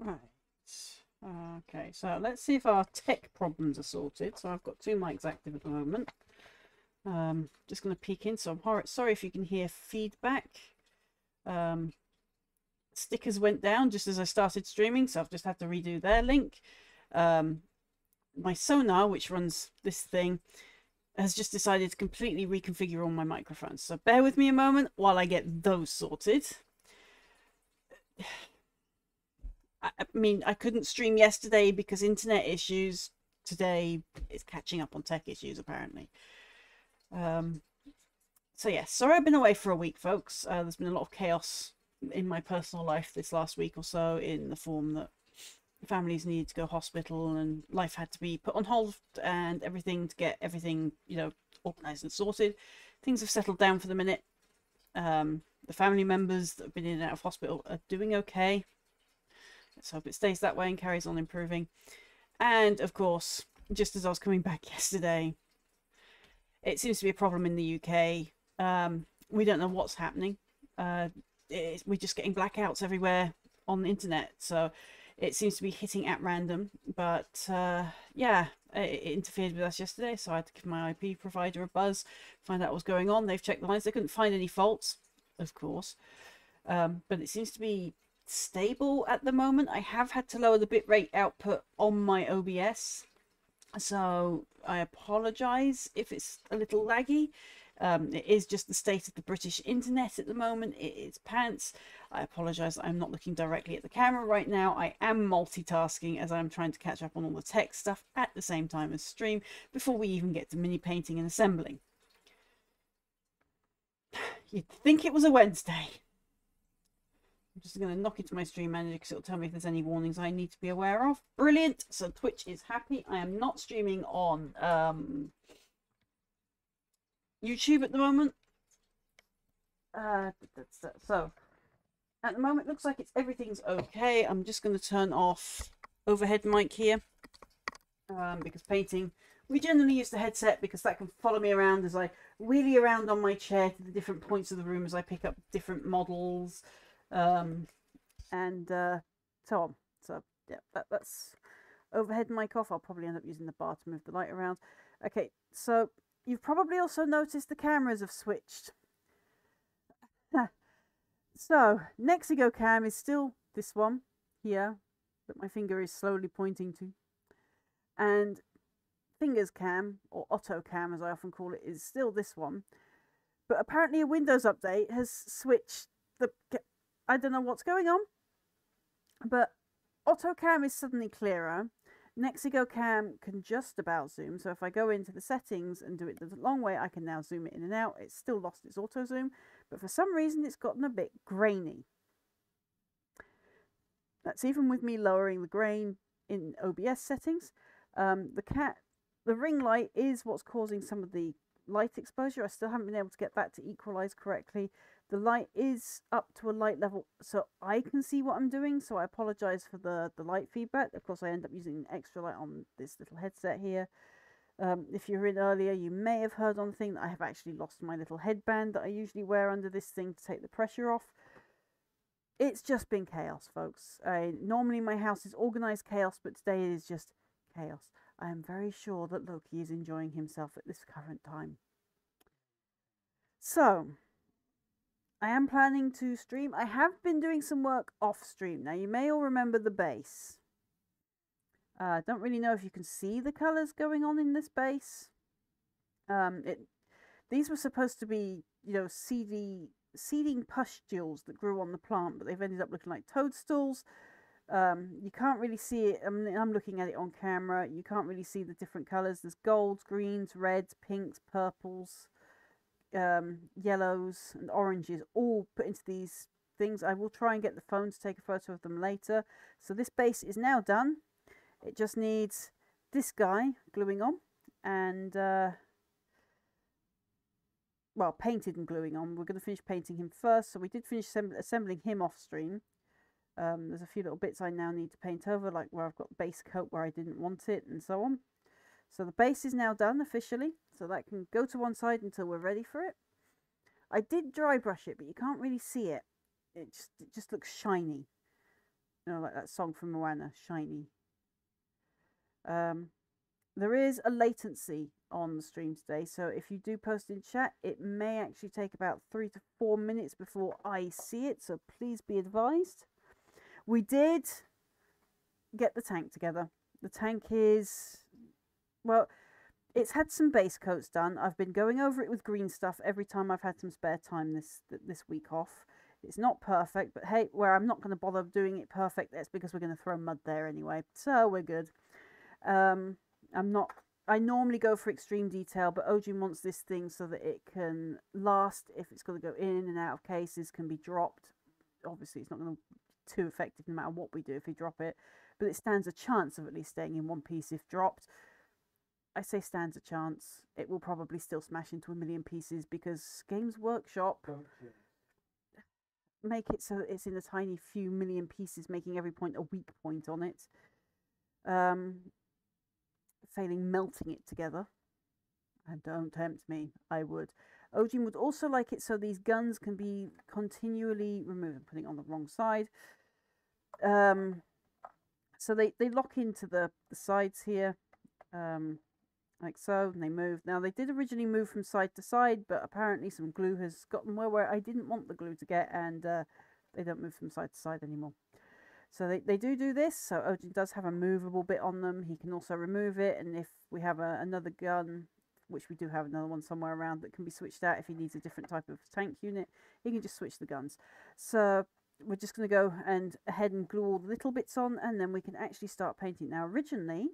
Right. Okay, so let's see if our tech problems are sorted. So I've got two mics active at the moment. Just going to peek in. So I'm sorry if you can hear feedback. Stickers went down just as I started streaming, so I've just had to redo their link. My Sonar, which runs this thing, has just decided to completely reconfigure all my microphones. So bear with me a moment while I get those sorted. I mean, I couldn't stream yesterday because internet issues. Today is catching up on tech issues, apparently. So yeah, sorry I've been away for a week, folks. There's been a lot of chaos in my personal life this last week or so, in the form that families needed to go hospital and life had to be put on hold and everything to get everything, you know, organized and sorted. Things have settled down for the minute. The family members that have been in and out of hospital are doing okay. Let's hope it stays that way and carries on improving. And of course, just as I was coming back yesterday, it seems to be a problem in the UK. We don't know what's happening. We're just getting blackouts everywhere on the internet. So it seems to be hitting at random. But yeah, it interfered with us yesterday. So I had to give my IP provider a buzz, find out what's going on. They've checked the lines. They couldn't find any faults, of course. But it seems to be stable at the moment. I have had to lower the bitrate output on my OBS, so I apologize if it's a little laggy. It is just the state of the British internet at the moment. It is pants. I apologize, I'm not looking directly at the camera right now. I am multitasking as I'm trying to catch up on all the tech stuff at the same time as stream before we even get to mini painting and assembling. You'd think it was a Wednesday. I'm just going to knock into my stream manager because it'll tell me if there's any warnings I need to be aware of. Brilliant. So Twitch is happy. I am not streaming on YouTube at the moment. So at the moment, it looks like everything's okay. I'm just going to turn off overhead mic here because painting, we generally use the headset because that can follow me around as I wheelie around on my chair to the different points of the room as I pick up different models. And so on. So yeah, that's overhead mic off. I'll probably end up using the bar to move the light around. Okay, so you've probably also noticed the cameras have switched. So Nexigo cam is still this one here that my finger is slowly pointing to, and fingers cam, or auto cam as I often call it, is still this one. But apparently a Windows update has switched the, I don't know what's going on, but auto cam is suddenly clearer. Nexigo cam can just about zoom. So if I go into the settings and do it the long way, I can now zoom it in and out. It's still lost its auto zoom, but for some reason it's gotten a bit grainy. That's even with me lowering the grain in OBS settings. The ring light is what's causing some of the light exposure. I still haven't been able to get that to equalize correctly. The light is up to a light level so I can see what I'm doing, so I apologize for the light feedback. Of course, I end up using extra light on this little headset here. If you were in earlier, you may have heard on the thing that I have actually lost my little headband that I usually wear under this thing to take the pressure off. It's just been chaos, folks. Normally my house is organized chaos, but today it is just chaos. I am very sure that Loki is enjoying himself at this current time. So I am planning to stream. I have been doing some work off stream. Now, you may all remember the base. I don't really know if you can see the colours going on in this base. These were supposed to be, you know, seeding pustules that grew on the plant, but they've ended up looking like toadstools. You can't really see it. I'm looking at it on camera. You can't really see the different colours. There's golds, greens, reds, pinks, purples, yellows and oranges all put into these things. I will try and get the phone to take a photo of them later. So this base is now done. It just needs this guy gluing on and well, painted and gluing on. We're going to finish painting him first. So we did finish assembling him off stream. There's a few little bits I now need to paint over, like where I've got base coat where I didn't want it and so on. So the base is now done officially, so that can go to one side until we're ready for it. I did dry brush it, but you can't really see it. It just looks shiny. You know, like that song from Moana, Shiny. There is a latency on the stream today, so if you do post in chat, it may actually take about 3 to 4 minutes before I see it, so please be advised. We did get the tank together. The tank is, well, it's had some base coats done. I've been going over it with green stuff every time I've had some spare time this week off. It's not perfect, but hey, where I'm not going to bother doing it perfect, that's because we're going to throw mud there anyway, so we're good. I normally go for extreme detail, but Ojin wants this thing so that it can last. If it's going to go in and out of cases, can be dropped. Obviously, it's not going to be too effective no matter what we do if we drop it, but it stands a chance of at least staying in one piece if dropped. I say stands a chance. It will probably still smash into a million pieces because Games Workshop make it so that it's in a tiny few million pieces, making every point a weak point on it. Failing melting it together. And don't tempt me, I would. Ojin would also like it so these guns can be continually removed. I'm putting it on the wrong side. So they lock into the sides here, like so, and they move. Now, they did originally move from side to side, but apparently some glue has gotten where I didn't want the glue to get, and they don't move from side to side anymore. So they do this. So Ojin does have a movable bit on them. He can also remove it, and if we have another gun, which we do have another one somewhere around that can be switched out if he needs a different type of tank unit, he can just switch the guns. So we're just going to go ahead and glue all the little bits on, and then we can actually start painting. Now, originally,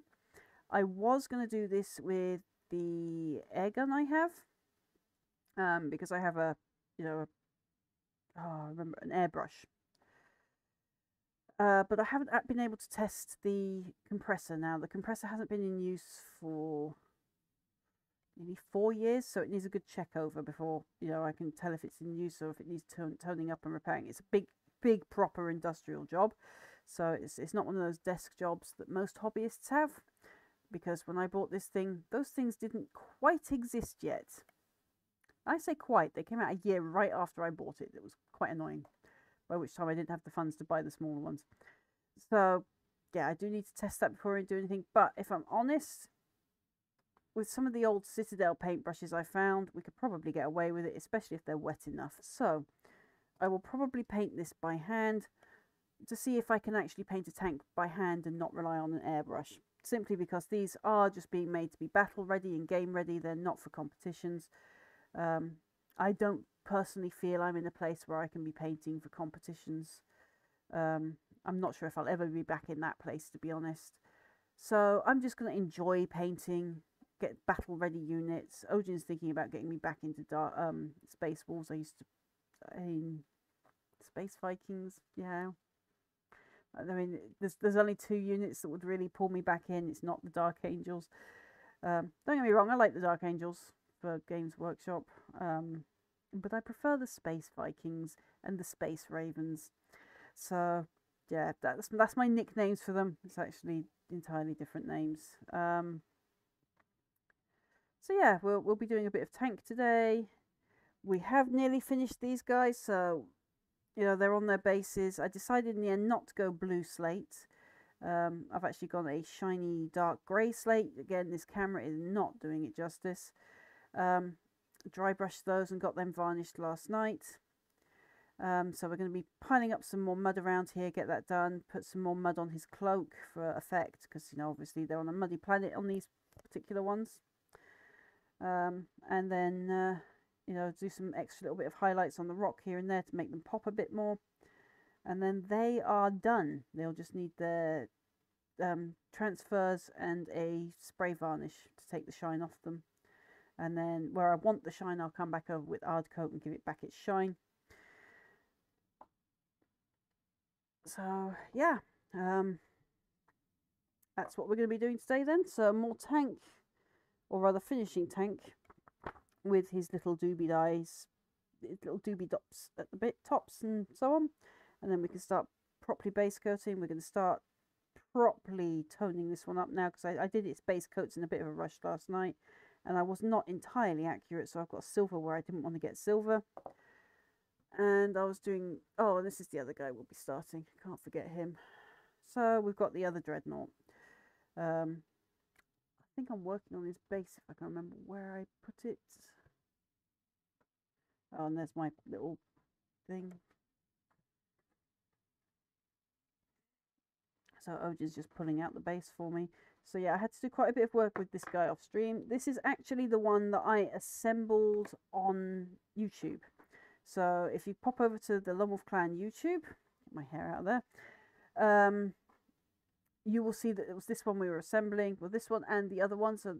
I was going to do this with the air gun I have, because I have I remember an airbrush. But I haven't been able to test the compressor now. The compressor hasn't been in use for maybe 4 years, so it needs a good check over before I can tell if it's in use or if it needs toning up and repairing. It's a big proper industrial job, so it's not one of those desk jobs that most hobbyists have, because when I bought this thing, those things didn't quite exist yet. I say quite, they came out a year right after I bought it. It was quite annoying, by which time I didn't have the funds to buy the smaller ones. So yeah, I do need to test that before I do anything, but if I'm honest, with some of the old Citadel paintbrushes I found, we could probably get away with it, especially if they're wet enough. So I will probably paint this by hand to see if I can actually paint a tank by hand and not rely on an airbrush. Simply because these are just being made to be battle ready and game ready. They're not for competitions. I don't personally feel I'm in a place where I can be painting for competitions. I'm not sure if I'll ever be back in that place, to be honest. So I'm just going to enjoy painting, get battle ready units. Ojin's thinking about getting me back into Space Wolves. I used to in Space Vikings, yeah. I mean, there's only 2 units that would really pull me back in. It's not the Dark Angels. Don't get me wrong, I like the Dark Angels for Games Workshop, but I prefer the Space Vikings and the Space Ravens. So yeah, that's my nicknames for them. It's actually entirely different names. So yeah, we'll be doing a bit of tank today. We have nearly finished these guys, so they're on their bases. I decided in the end not to go blue slate. I've actually gone a shiny dark grey slate. Again, this camera is not doing it justice. Dry brushed those and got them varnished last night. So we're going to be piling up some more mud around here, get that done, put some more mud on his cloak for effect, because obviously they're on a muddy planet on these particular ones. And then do some extra little bit of highlights on the rock here and there to make them pop a bit more, and then they are done. They'll just need their transfers and a spray varnish to take the shine off them, and then where I want the shine, I'll come back over with Ard Coat and give it back its shine. So yeah, that's what we're going to be doing today then. So more tank, or rather finishing tank, with his little doobie eyes, little doobie dots at the tops and so on, and then we can start properly base coating. We're going to start properly toning this one up now, because I did its base coats in a bit of a rush last night, and I was not entirely accurate, so I've got silver where I didn't want to get silver. And I was doing, and this is the other guy we'll be starting, can't forget him. So we've got the other dreadnought. I think I'm working on his base, if I can remember where I put it. Oh, and there's my little thing. So Oji's just pulling out the base for me. So yeah, I had to do quite a bit of work with this guy off stream. This is actually the one that I assembled on YouTube. So if you pop over to the Lonewolf Clan YouTube, get my hair out of there, you will see that it was this one we were assembling. Well, this one and the other one. So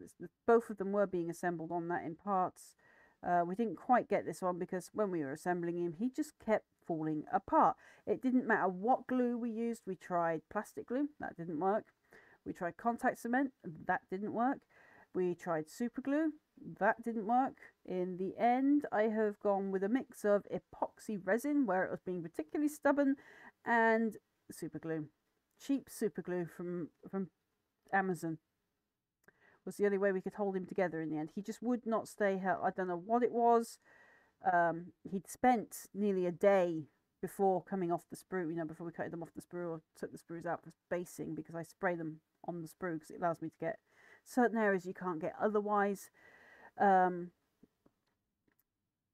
both of them were being assembled on that in parts. We didn't quite get this one because when we were assembling him, he just kept falling apart. It didn't matter what glue we used. We tried plastic glue. That didn't work. We tried contact cement. That didn't work. We tried super glue. That didn't work. In the end, I have gone with a mix of epoxy resin, where it was being particularly stubborn, and super glue. Cheap super glue from Amazon was the only way we could hold him together in the end. He just would not stay held. I don't know what it was. He'd spent nearly a day before coming off the sprue, you know, before we cut them off the sprue or took the sprues out for basing, because I spray them on the sprue because it allows me to get certain areas you can't get otherwise.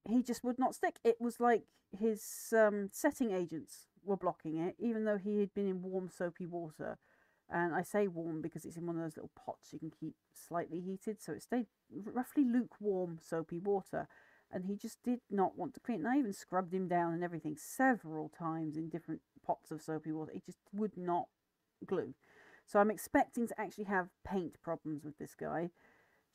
He just would not stick. It was like his setting agents were blocking it, even though he had been in warm soapy water. And I say warm because it's in one of those little pots you can keep slightly heated, so it stayed roughly lukewarm soapy water, and he just did not want to clean it. And I even scrubbed him down and everything several times in different pots of soapy water. He just would not glue. So I'm expecting to actually have paint problems with this guy,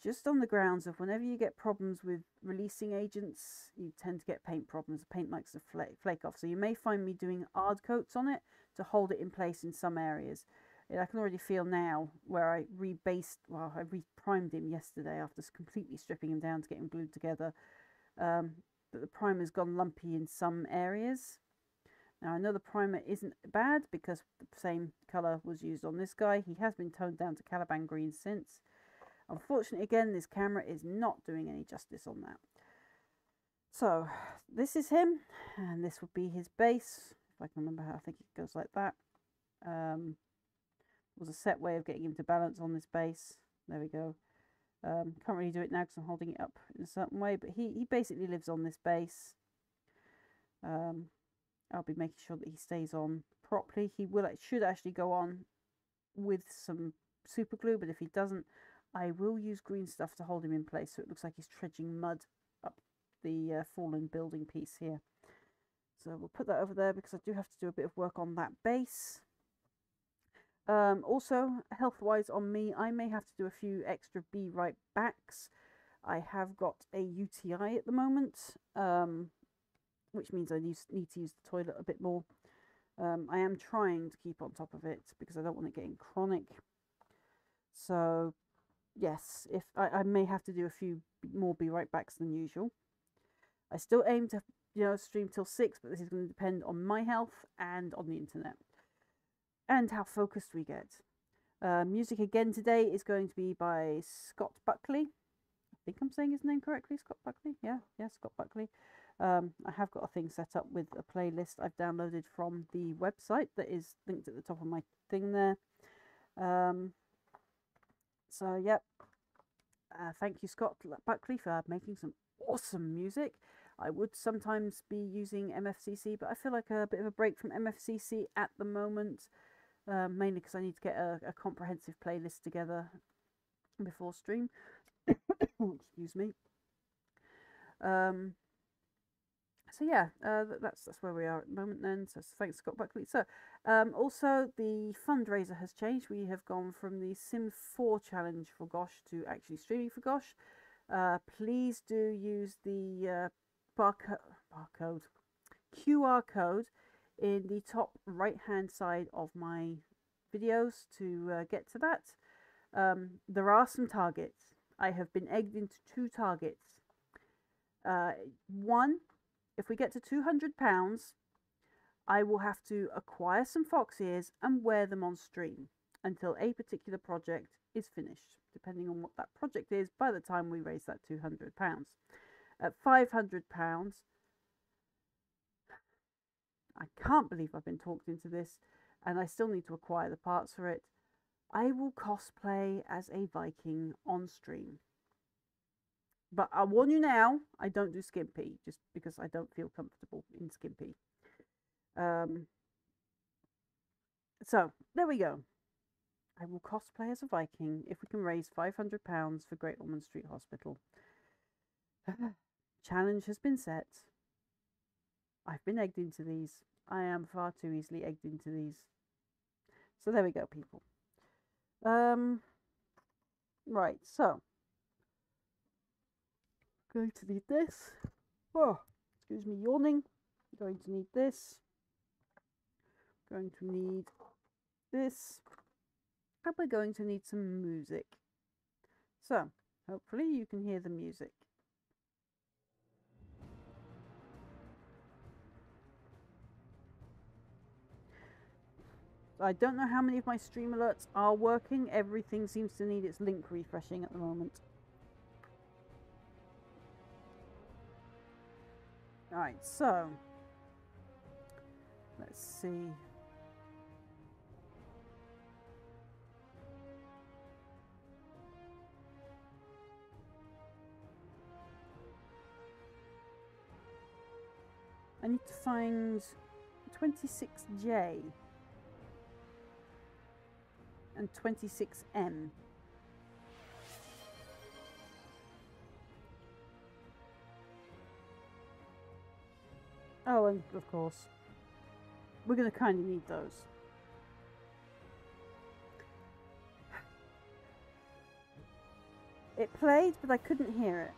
just on the grounds of whenever you get problems with releasing agents, you tend to get paint problems. The paint likes to flake off. So you may find me doing hard coats on it to hold it in place in some areas. And I can already feel now where I re-primed him yesterday after completely stripping him down to get him glued together, that the primer's gone lumpy in some areas. Now I know the primer isn't bad because the same colour was used on this guy. He has been toned down to Caliban green since. Unfortunately, again, this camera is not doing any justice on that. So this is him, and this would be his base. If I can remember how, I think it goes like that. Was a set way of getting him to balance on this base. There we go. Can't really do it now because I'm holding it up in a certain way, but he basically lives on this base. I'll be making sure that he stays on properly. He should actually go on with some super glue, but if he doesn't, I will use green stuff to hold him in place so it looks like he's trudging mud up the fallen building piece here. So we'll put that over there because I do have to do a bit of work on that base. Also, health-wise on me, I may have to do a few extra be right backs. I have got a UTI at the moment, which means I need to use the toilet a bit more. I am trying to keep on top of it because I don't want it getting chronic. So yes, if I may have to do a few more be right backs than usual. I still aim to stream till 6, but this is going to depend on my health and on the internet and how focused we get. Music again today is going to be by Scott Buckley. I think I'm saying his name correctly, Scott Buckley. Yeah, Scott Buckley. I have got a thing set up with a playlist I've downloaded from the website that is linked at the top of my thing there. So, yep. Thank you, Scott Buckley, for making some awesome music. I would sometimes be using MFCC, but I feel like a bit of a break from MFCC at the moment, mainly because I need to get a comprehensive playlist together before stream. Excuse me. So yeah, that's where we are at the moment then. So thanks, Scott Buckley. So also the fundraiser has changed. We have gone from the Sims 4 challenge for Gosh to actually streaming for Gosh. Please do use the QR code in the top right hand side of my videos to get to that. There are some targets. I have been egged into 2 targets. One, if we get to £200, I will have to acquire some fox ears and wear them on stream until a particular project is finished, depending on what that project is by the time we raise that £200. At £500, I can't believe I've been talked into this. and I still need to acquire the parts for it, I will cosplay as a Viking on stream. But I warn you now, I don't do skimpy, just because I don't feel comfortable in skimpy. So, there we go. I will cosplay as a Viking if we can raise £500 for Great Ormond Street Hospital. Challenge has been set. I've been egged into these. I am far too easily egged into these. So there we go, people. Right, so going to need this. Oh, excuse me, yawning. Going to need this. Going to need this. And we're going to need some music. So, hopefully you can hear the music. I don't know how many of my stream alerts are working. Everything seems to need its link refreshing at the moment. Alright, so let's see. I need to find 26J and 26M. Oh, and of course, we're going to kind of need those. It played, but I couldn't hear it.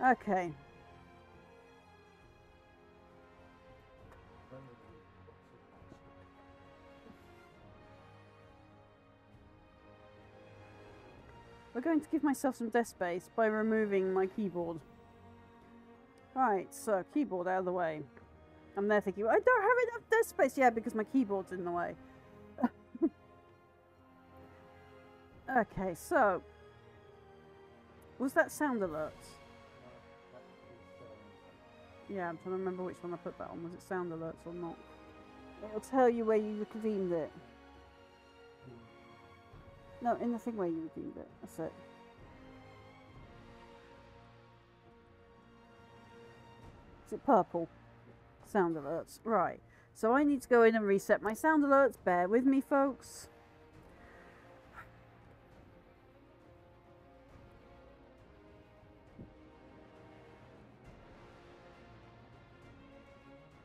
Okay. We're going to give myself some desk space by removing my keyboard. Right, so keyboard out of the way. I'm there thinking, I don't have enough desk space. Yeah, because my keyboard's in the way. Okay, so was that sound alert? Yeah, I'm trying to remember which one I put that on. Was it sound alerts or not? It'll tell you where you redeemed it. No, in the thing where you redeemed it. That's it. Is it purple? Sound alerts. Right. So I need to go in and reset my sound alerts. Bear with me, folks.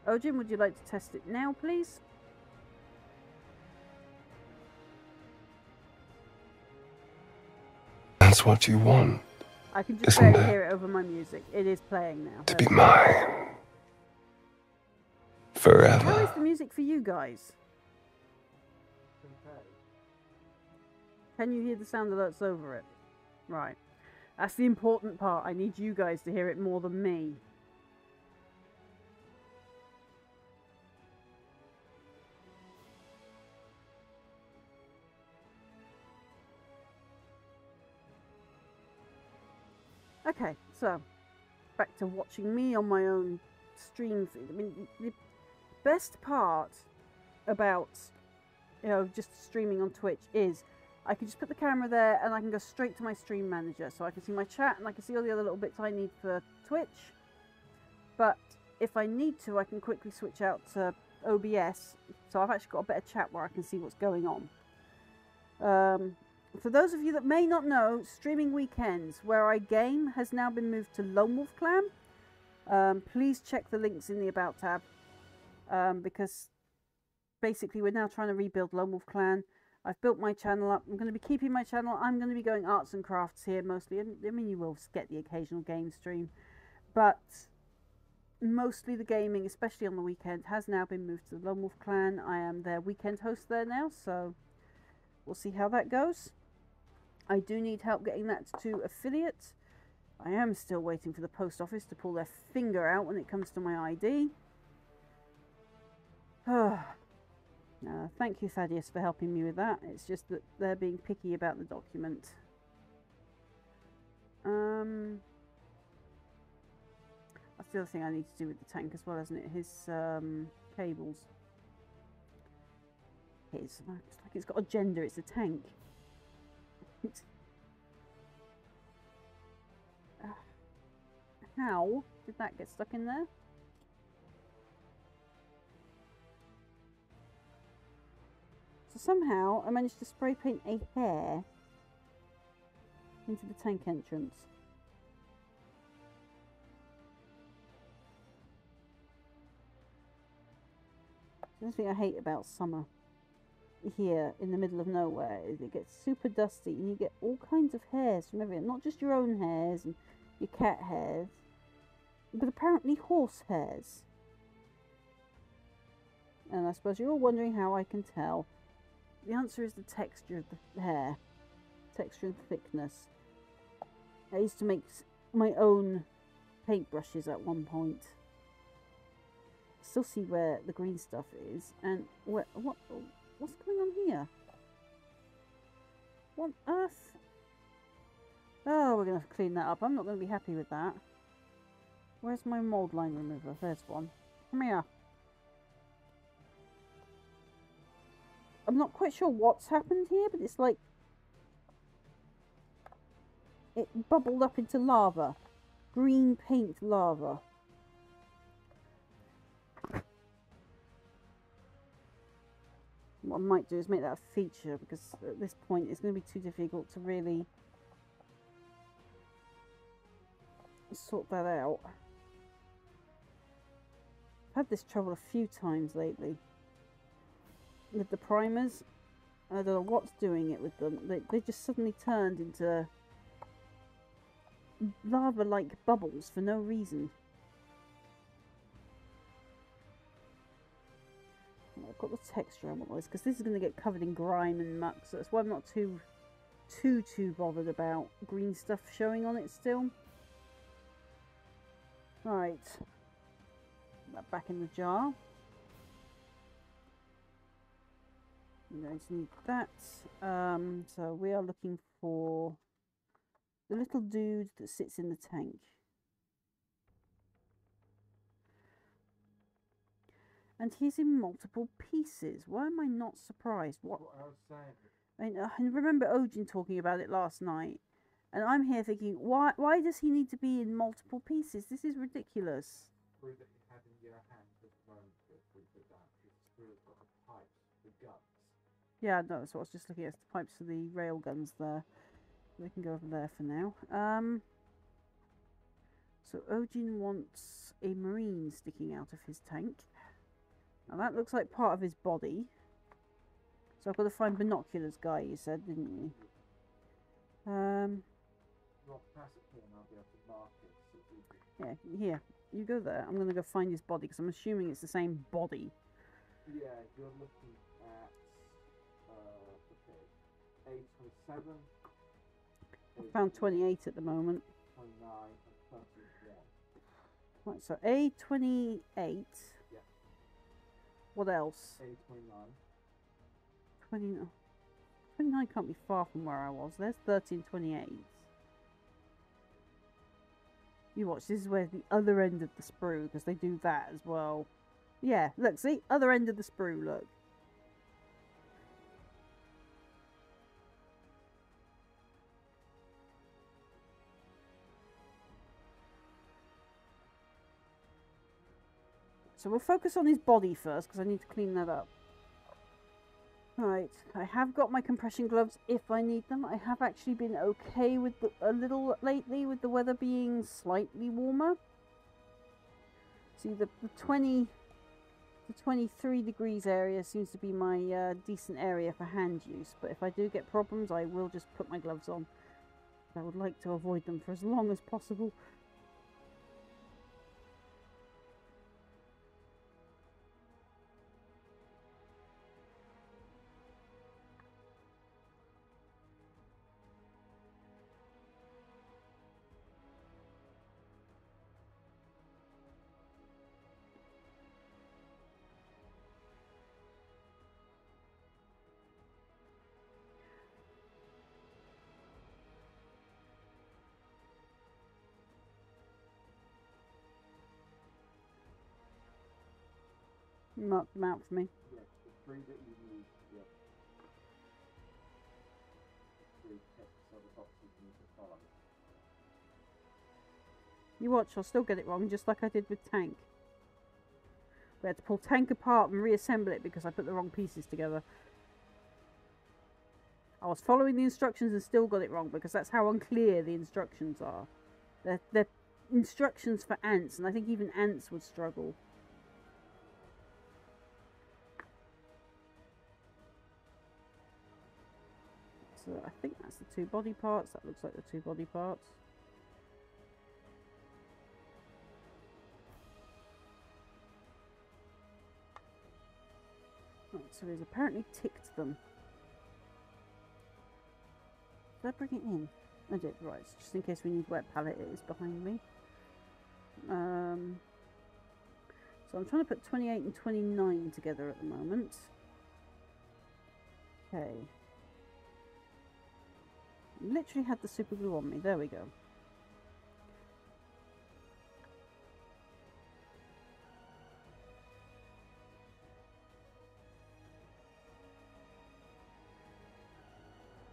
Ojin, would you like to test it now, please? That's what you want. I can just barely hear it over my music. It is playing now. To be mine. Forever. How is the music for you guys? Can you hear the sound alerts over it? Right. That's the important part. I need you guys to hear it more than me. Okay, so back to watching me on my own stream feed. I mean, the best part about, you know, just streaming on Twitch is I can just put the camera there and I can go straight to my stream manager. So I can see my chat and I can see all the other little bits I need for Twitch. But if I need to, I can quickly switch out to OBS. So I've actually got a better chat where I can see what's going on. For those of you that may not know, streaming weekends where I game has now been moved to Lonewolf Clan. Please check the links in the About tab, because basically we're now trying to rebuild Lonewolf Clan. I've built my channel up. I'm going to be keeping my channel. I'm going to be going arts and crafts here mostly. And I mean, you will get the occasional game stream, but mostly the gaming, especially on the weekend, has now been moved to the Lonewolf Clan. I am their weekend host there now, so we'll see how that goes. I do need help getting that to affiliate. I am still waiting for the post office to pull their finger out when it comes to my ID. Thank you, Thaddeus, for helping me with that. It's just that they're being picky about the document. That's the other thing I need to do with the tank as well, isn't it? His cables. is. It's like it's got a gender. It's a tank. How did that get stuck in there? So somehow I managed to spray paint a hair into the tank entrance. That's the thing I hate about summer here in the middle of nowhere is it gets super dusty and you get all kinds of hairs from everywhere. Not just your own hairs and your cat hairs, but apparently horse hairs. And I suppose you're all wondering how I can tell. The answer is the texture of the hair. Texture and thickness. I used to make my own paintbrushes at one point. Still see where the green stuff is, and what's going on here? What on earth? Oh, we're gonna have to clean that up. I'm not gonna be happy with that. Where's my mold line remover? There's one. Come here. I'm not quite sure what's happened here, but it's like it bubbled up into lava. Green paint lava. What I might do is make that a feature, because at this point it's going to be too difficult to really sort that out. I've had this trouble a few times lately with the primers. I don't know what's doing it with them. They just suddenly turned into lava-like bubbles for no reason. I've got the texture on this because this is going to get covered in grime and muck, so that's why I'm not too bothered about green stuff showing on it still. Right, put that back in the jar. I'm going to need that. So we are looking for the little dude that sits in the tank. And he's in multiple pieces. Why am I not surprised? What I was saying. I remember Ojin talking about it last night. And I'm here thinking, why does he need to be in multiple pieces? This is ridiculous. The screw that you had in your hand at the moment, we put down, the screw has got the pipes, the guts. Yeah, no, so I was just looking at the pipes for the rail guns there. They can go over there for now. So Ojin wants a marine sticking out of his tank. Now that looks like part of his body. So I've got to find binoculars, guy, you said, didn't you? Yeah, here. You go there. I'm going to go find his body, because I'm assuming it's the same body. Yeah, you're looking at... okay, A27. I found 28 at the moment. 29 and 31. Right, so A28... What else? A29. 29. 29 can't be far from where I was. There's 30 and 28. You watch, this is where the other end of the sprue, because they do that as well. Yeah, look, see? Other end of the sprue, look. So we'll focus on his body first, because I need to clean that up. Right, I have got my compression gloves if I need them. I have actually been okay with a little lately with the weather being slightly warmer. See, the 20 to 23 degrees area seems to be my decent area for hand use. But if I do get problems, I will just put my gloves on. I would like to avoid them for as long as possible. Mark them out for me. Yeah, the three that you need, yeah. You watch, I'll still get it wrong, just like I did with Tank. We had to pull Tank apart and reassemble it because I put the wrong pieces together. I was following the instructions and still got it wrong because that's how unclear the instructions are. They're instructions for ants, and I think even ants would struggle. So I think that's the 2 body parts. That looks like the 2 body parts. Right, so he's apparently ticked them. Did I bring it in? I did, right. So just in case we need wet palette, it is behind me. So I'm trying to put 28 and 29 together at the moment. Okay. Literally had the super glue on me. There we go.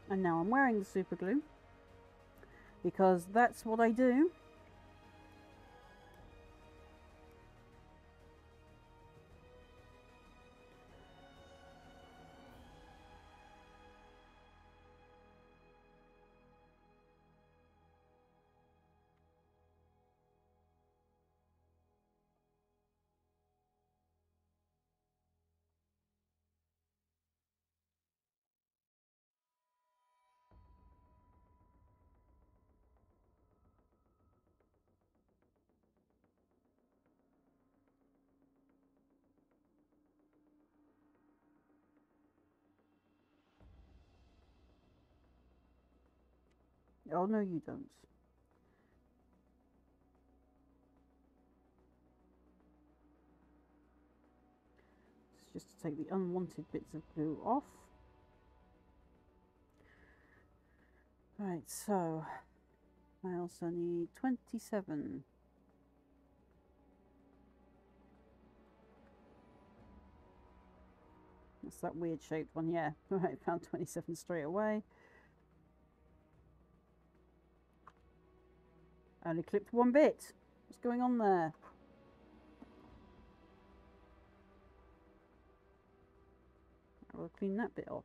And now I'm wearing the super glue because that's what I do. Oh, no, you don't. It's just to take the unwanted bits of glue off. Right, so I also need 27. That's that weird shaped one, yeah. Right, found 27 straight away. I only clipped 1 bit. What's going on there? I will clean that bit off.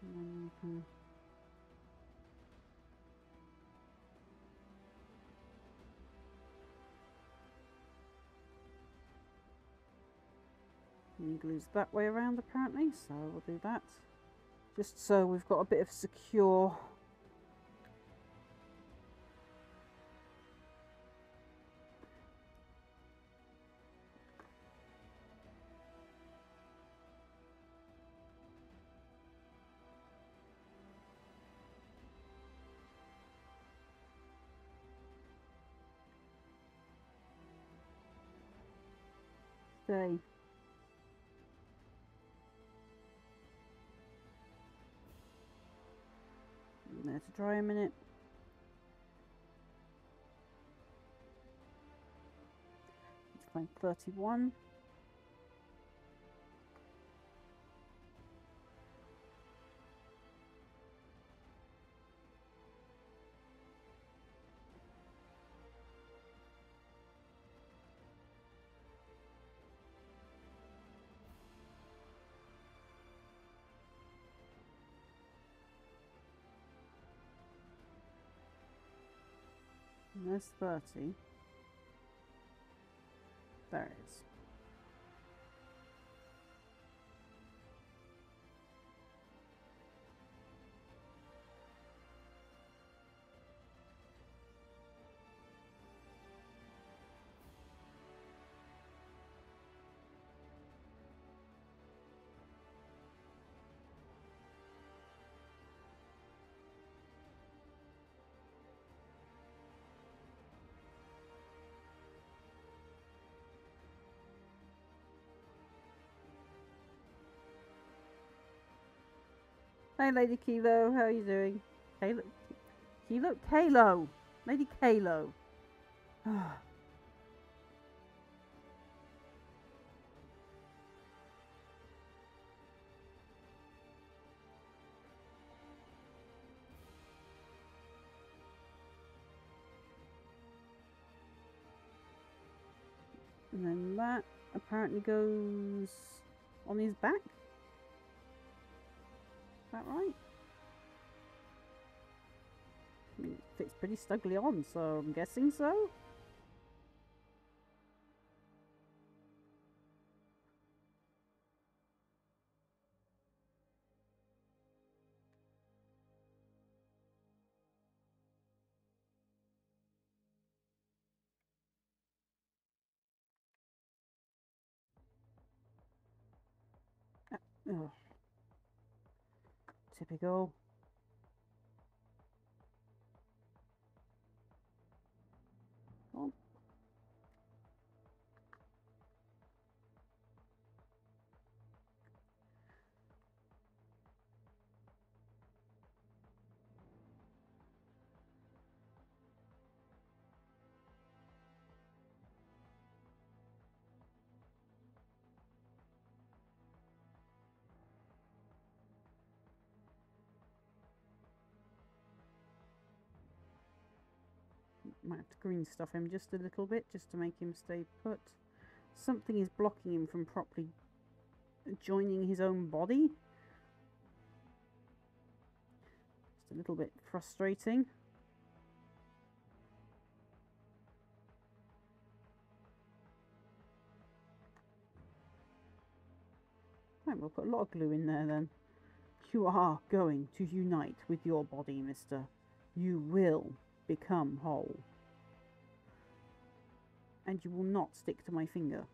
And then you can glues that way around apparently, so we'll do that. Just so we've got a bit of secure stay. There to dry a minute. Let's find 31. And there's 30. There it is. Hey, Lady Kilo, how are you doing? Kalo? Kilo? Kalo! Lady Kalo. And then that apparently goes on his back. Is that right? I mean, it fits pretty snugly on, so I'm guessing so. Ugh. Typical. Oh. Might have to green stuff him just a little bit, just to make him stay put. Something is blocking him from properly joining his own body. Just a little bit frustrating. Right, we'll put a lot of glue in there then. You are going to unite with your body, mister. You will become whole. And you will not stick to my finger.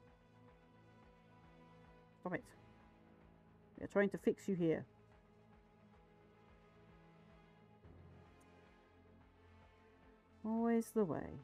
Stop it. They're trying to fix you here. Always the way.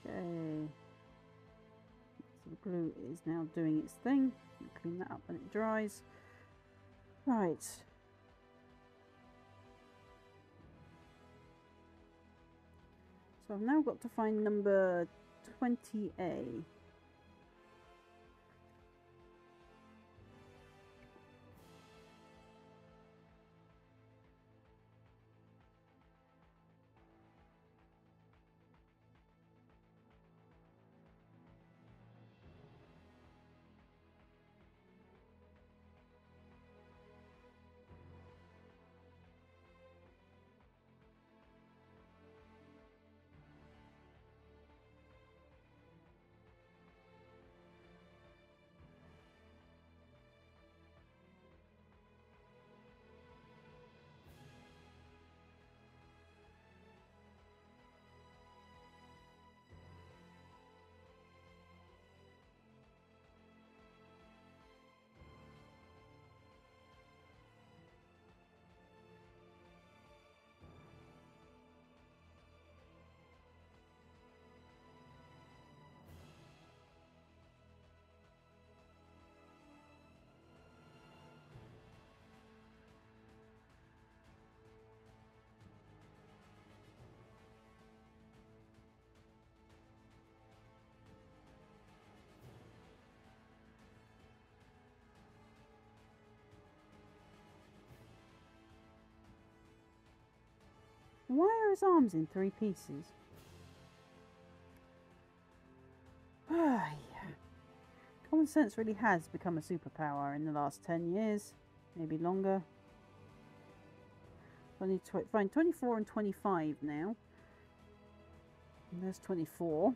Okay. So the glue is now doing its thing. Clean that up when it dries. Right. So I've now got to find number 20A. Why are his arms in 3 pieces? Yeah. Common sense really has become a superpower in the last 10 years, maybe longer. So I need to find 24 and 25 now. And there's 24.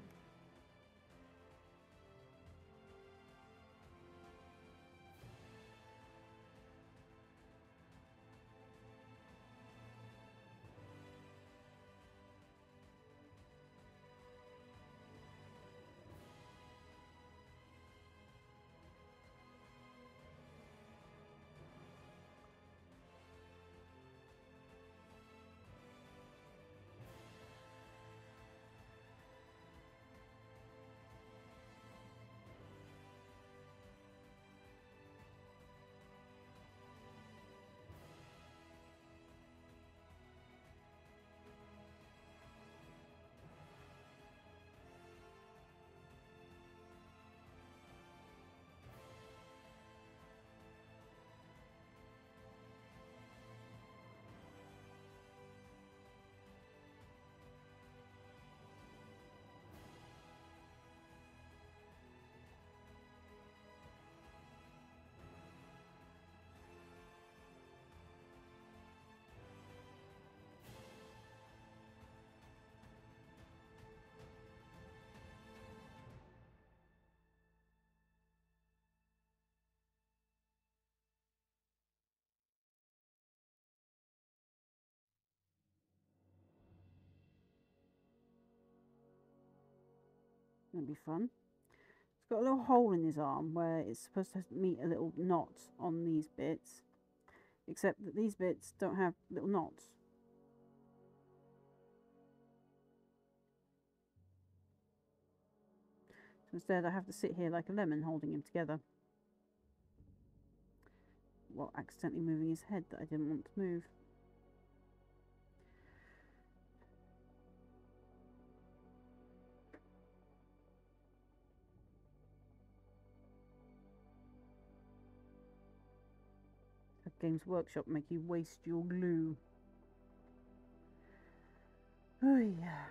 That'll be fun. It's got a little hole in his arm where it's supposed to meet a little knot on these bits, except that these bits don't have little knots. So instead I have to sit here like a lemon holding him together, while accidentally moving his head that I didn't want to move. Games Workshop make you waste your glue. Oh yeah.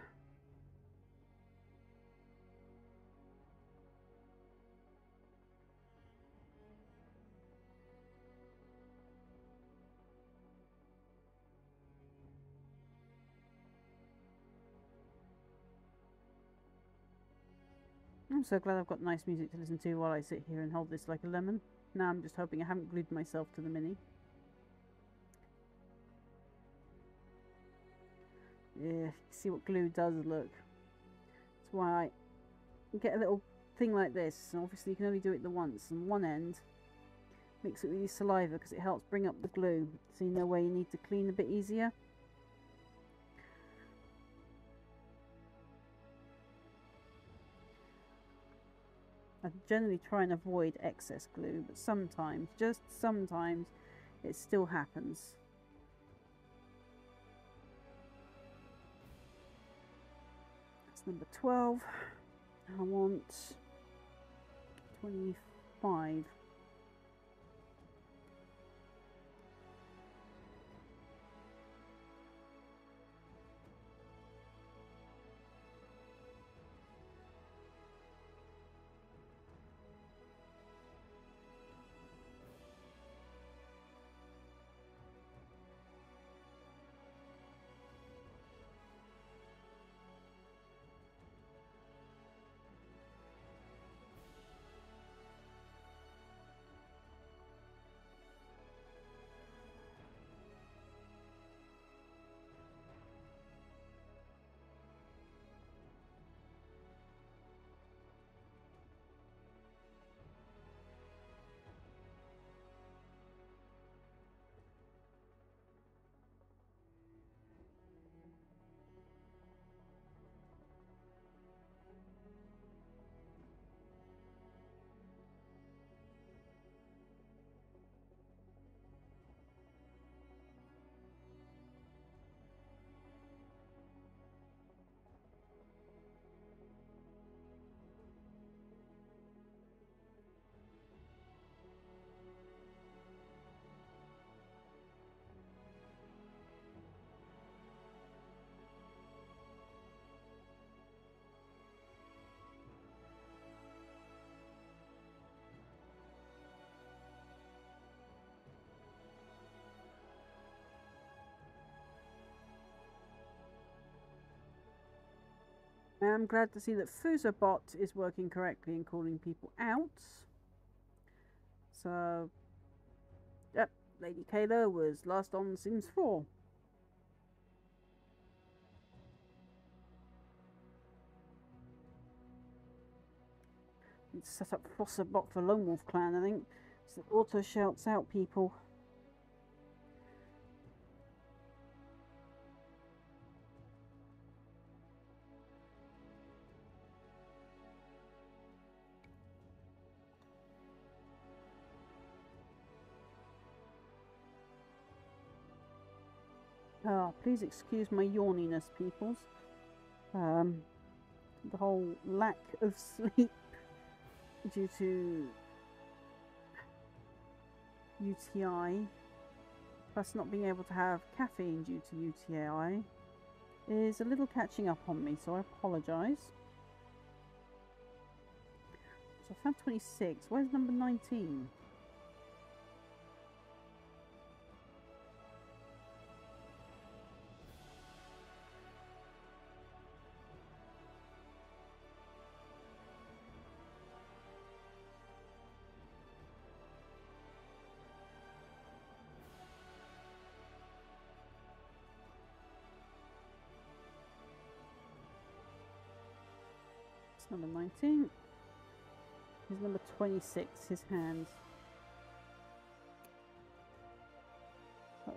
I'm so glad I've got nice music to listen to while I sit here and hold this like a lemon. Now I'm just hoping I haven't glued myself to the mini. Yeah, see what glue does look. That's why I get a little thing like this. And obviously you can only do it the once. And one end, mix it with your saliva because it helps bring up the glue. So you know where you need to clean a bit easier. I generally try and avoid excess glue, but sometimes, just sometimes, it still happens. That's number 12. I want 25. I'm glad to see that Fusabot is working correctly and calling people out. So, yep, Lady Kayla was last on Sims 4. Need to set up Fusabot for Lonewolf Clan, I think. So it auto shouts out people. Please excuse my yawniness, peoples. The whole lack of sleep due to UTI, plus not being able to have caffeine due to UTI, is a little catching up on me, so I apologise. So I found 26. Where's number 19? It's number 19. Here's number 26, his hands.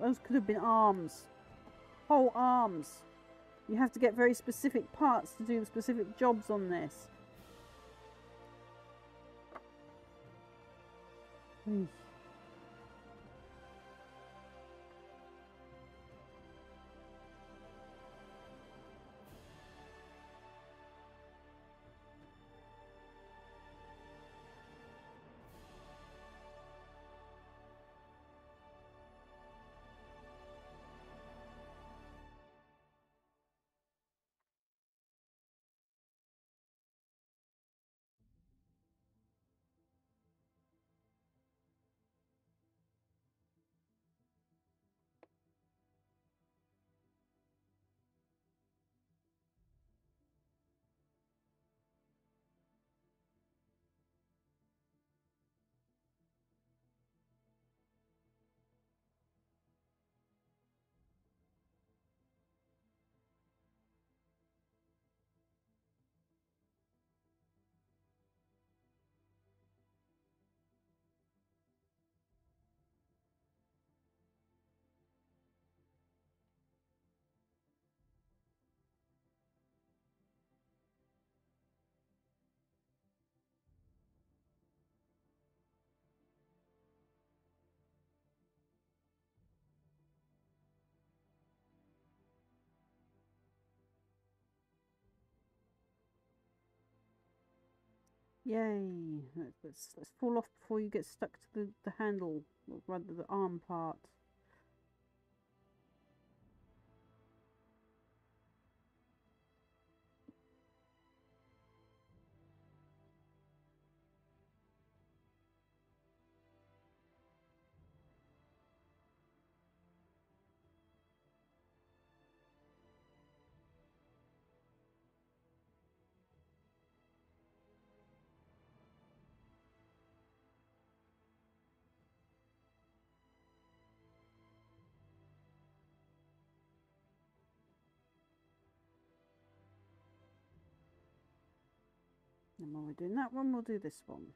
Those could have been arms. Whole arms. You have to get very specific parts to do specific jobs on this. Oof. Yay! Let's fall off before you get stuck to the handle, or rather the arm part. And while we're doing that one, we'll do this one.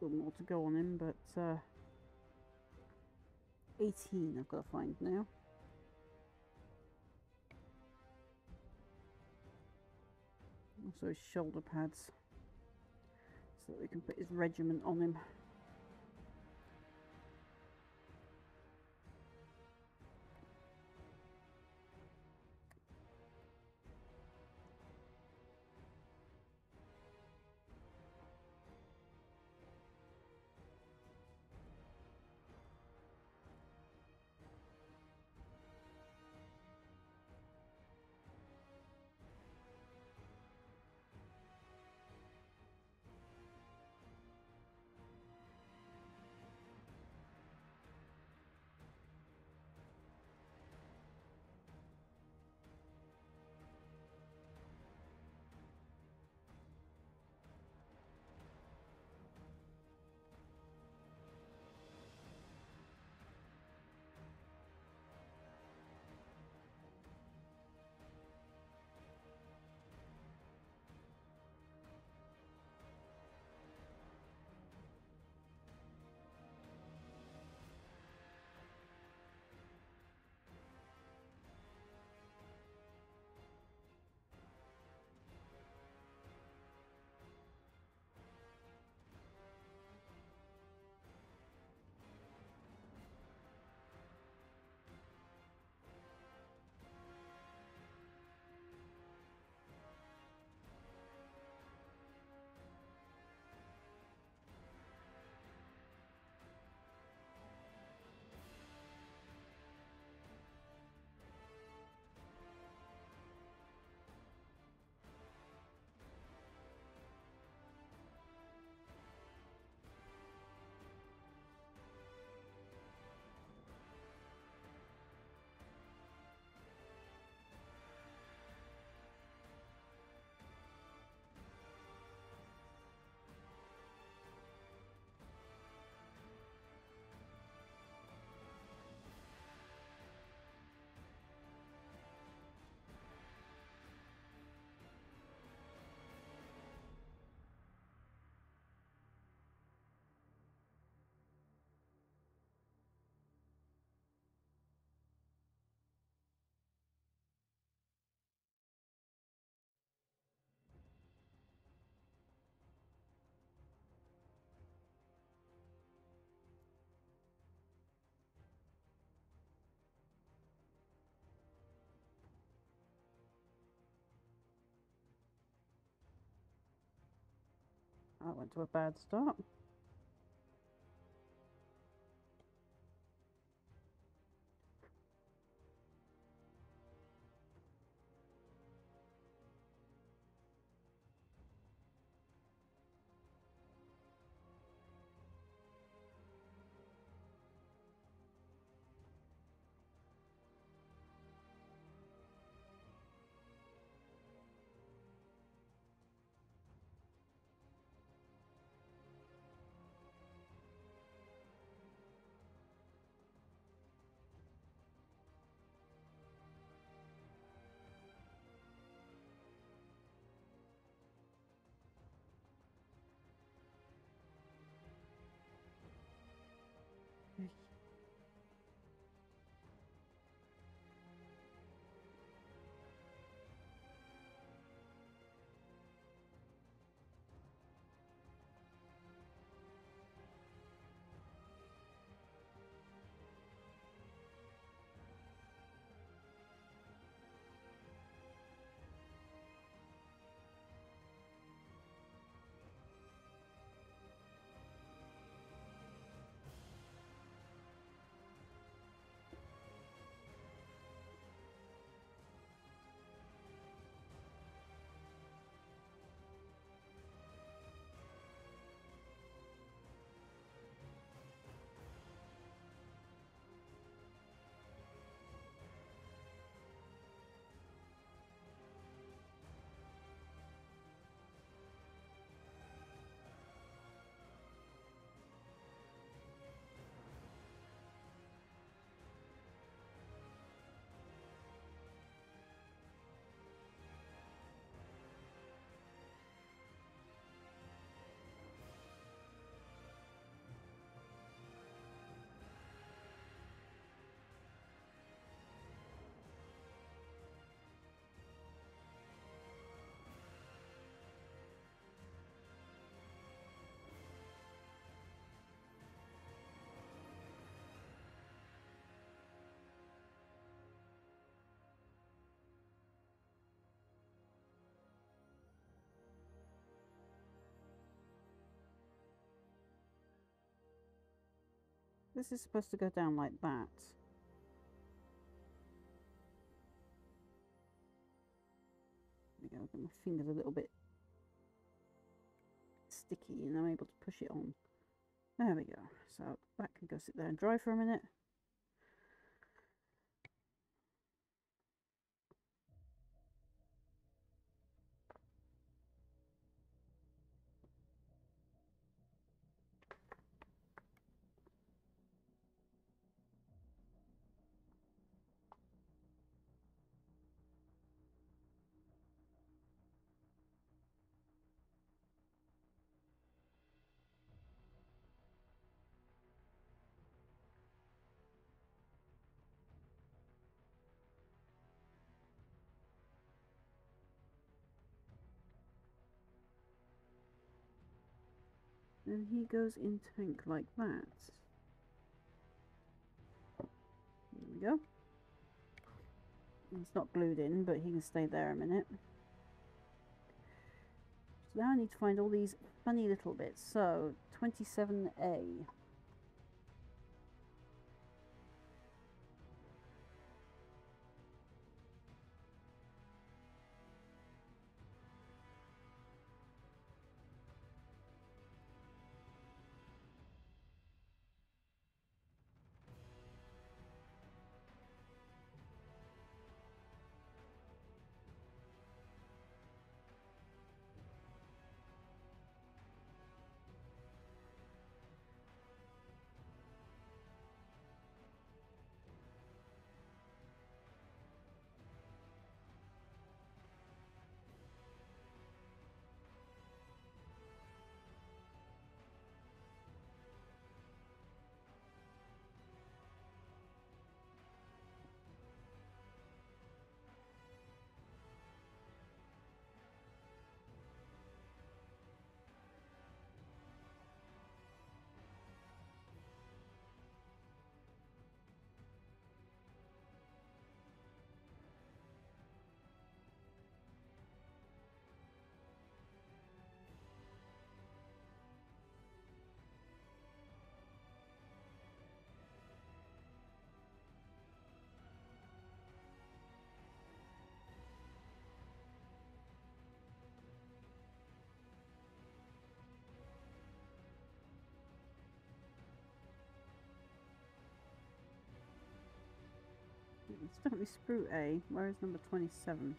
Still more to go on him, but 18 I've got to find now. Also his shoulder pads, so that we can put his regiment on him. I went to a bad start. This is supposed to go down like that. There we go. I've got my fingers a little bit sticky and I'm able to push it on. There we go. So that can go sit there and dry for a minute. Then he goes in tank like that. There we go. It's not glued in, but he can stay there a minute. So now I need to find all these funny little bits. So 27A. It's definitely sprue A. Where is number 27?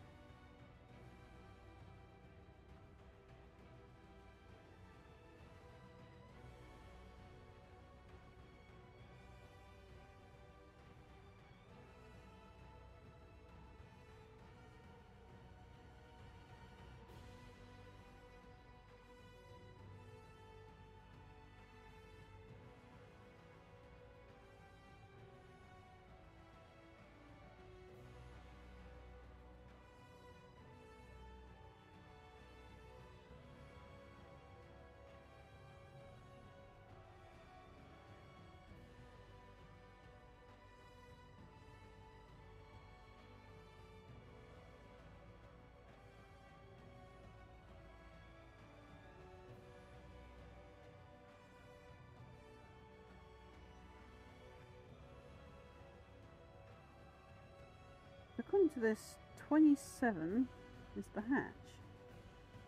According to this, 27 is the hatch.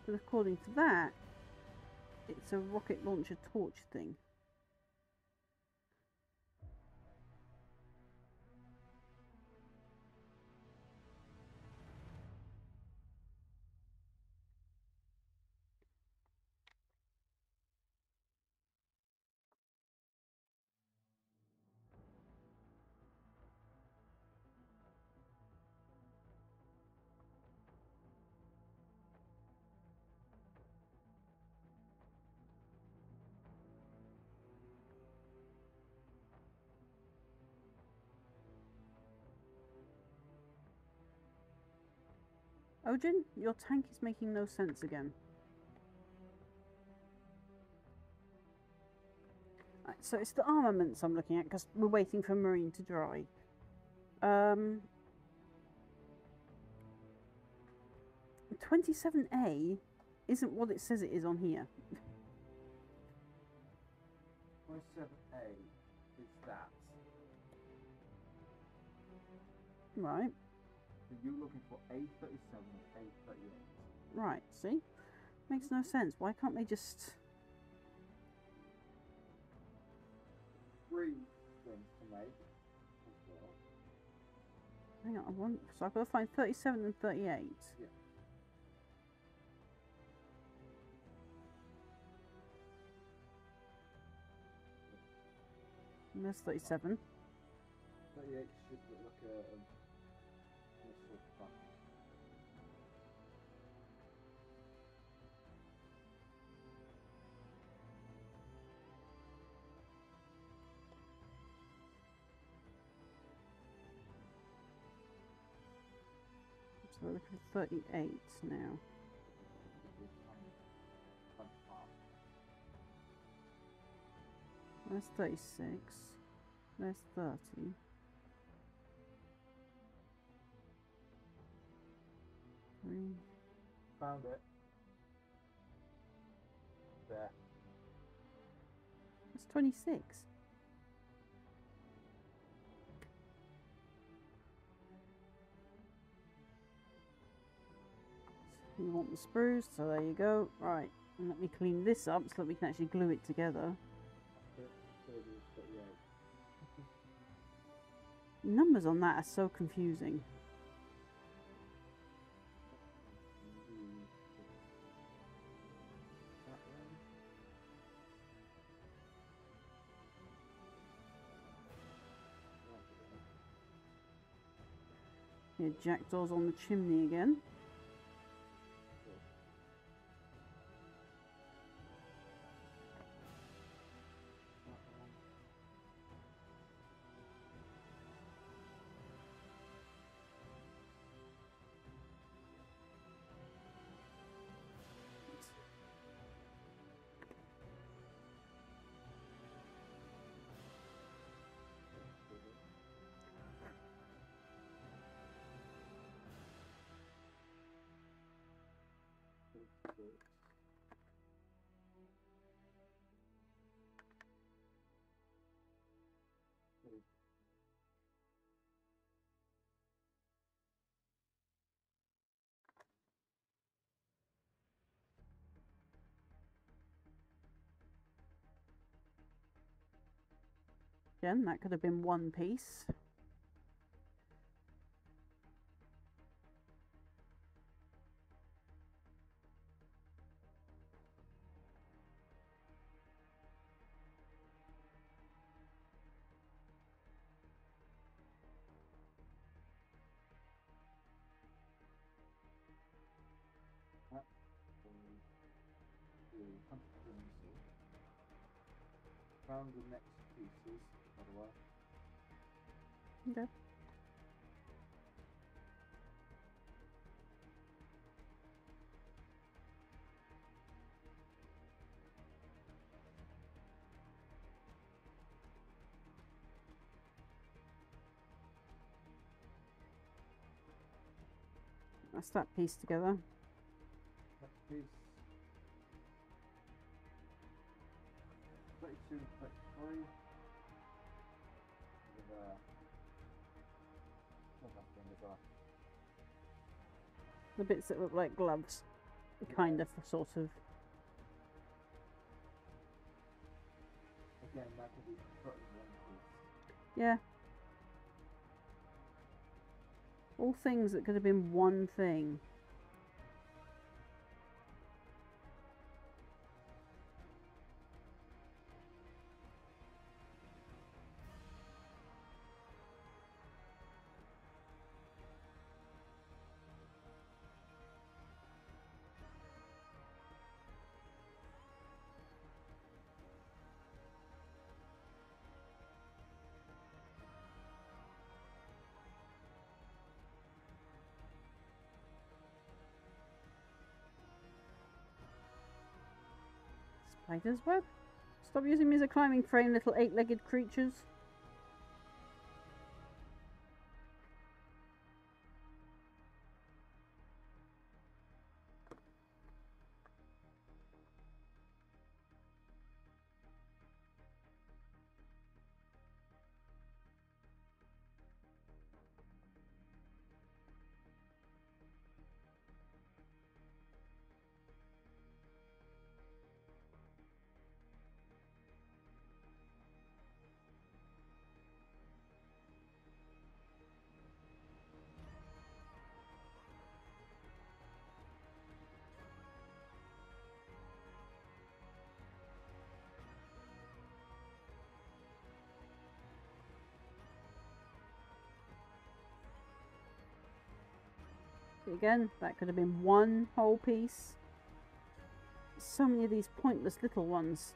But according to that, it's a rocket launcher torch thing. Ojin, your tank is making no sense again. Right, so it's the armaments I'm looking at because we're waiting for Marine to dry. 27A isn't what it says it is on here. 27A is Right. So you're looking for A37 and A38. Right, see? Makes no sense. Why can't they just... 3 things to make as well. Hang on, I want... So I've got to find 37 and 38. Yeah. And there's 37. 38 should look like a missile back. So we're looking at 38 now. There's 36. There's 30. Found it. There. That's 26. You want the spruce, so there you go. Right, and let me clean this up so that we can actually glue it together. Numbers on that are so confusing. Here, jackdaws on the chimney again. Again, that could have been one piece. Found the next pieces, by the way. Okay. That's that piece together. Next piece. 32, 33. With what that thing is that? The bits that look like gloves. Kind of, sort of. Again, that could be put in one piece. Yeah. All things that could have been one thing. Spider's web? Stop using me as a climbing frame, little 8-legged creatures. Again, that could have been one whole piece. So many of these pointless little ones.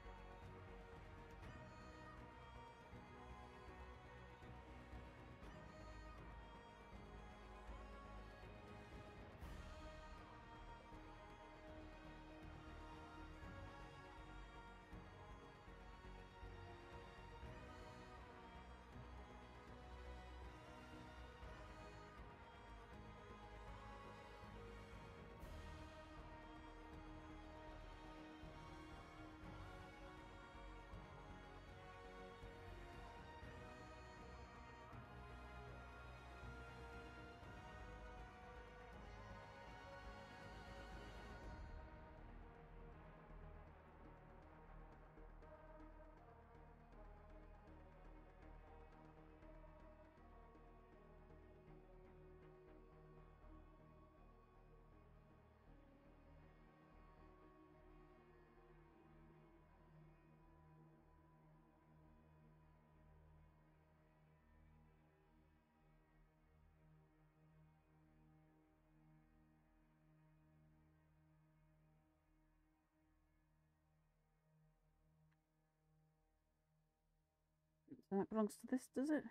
So that belongs to this, does it?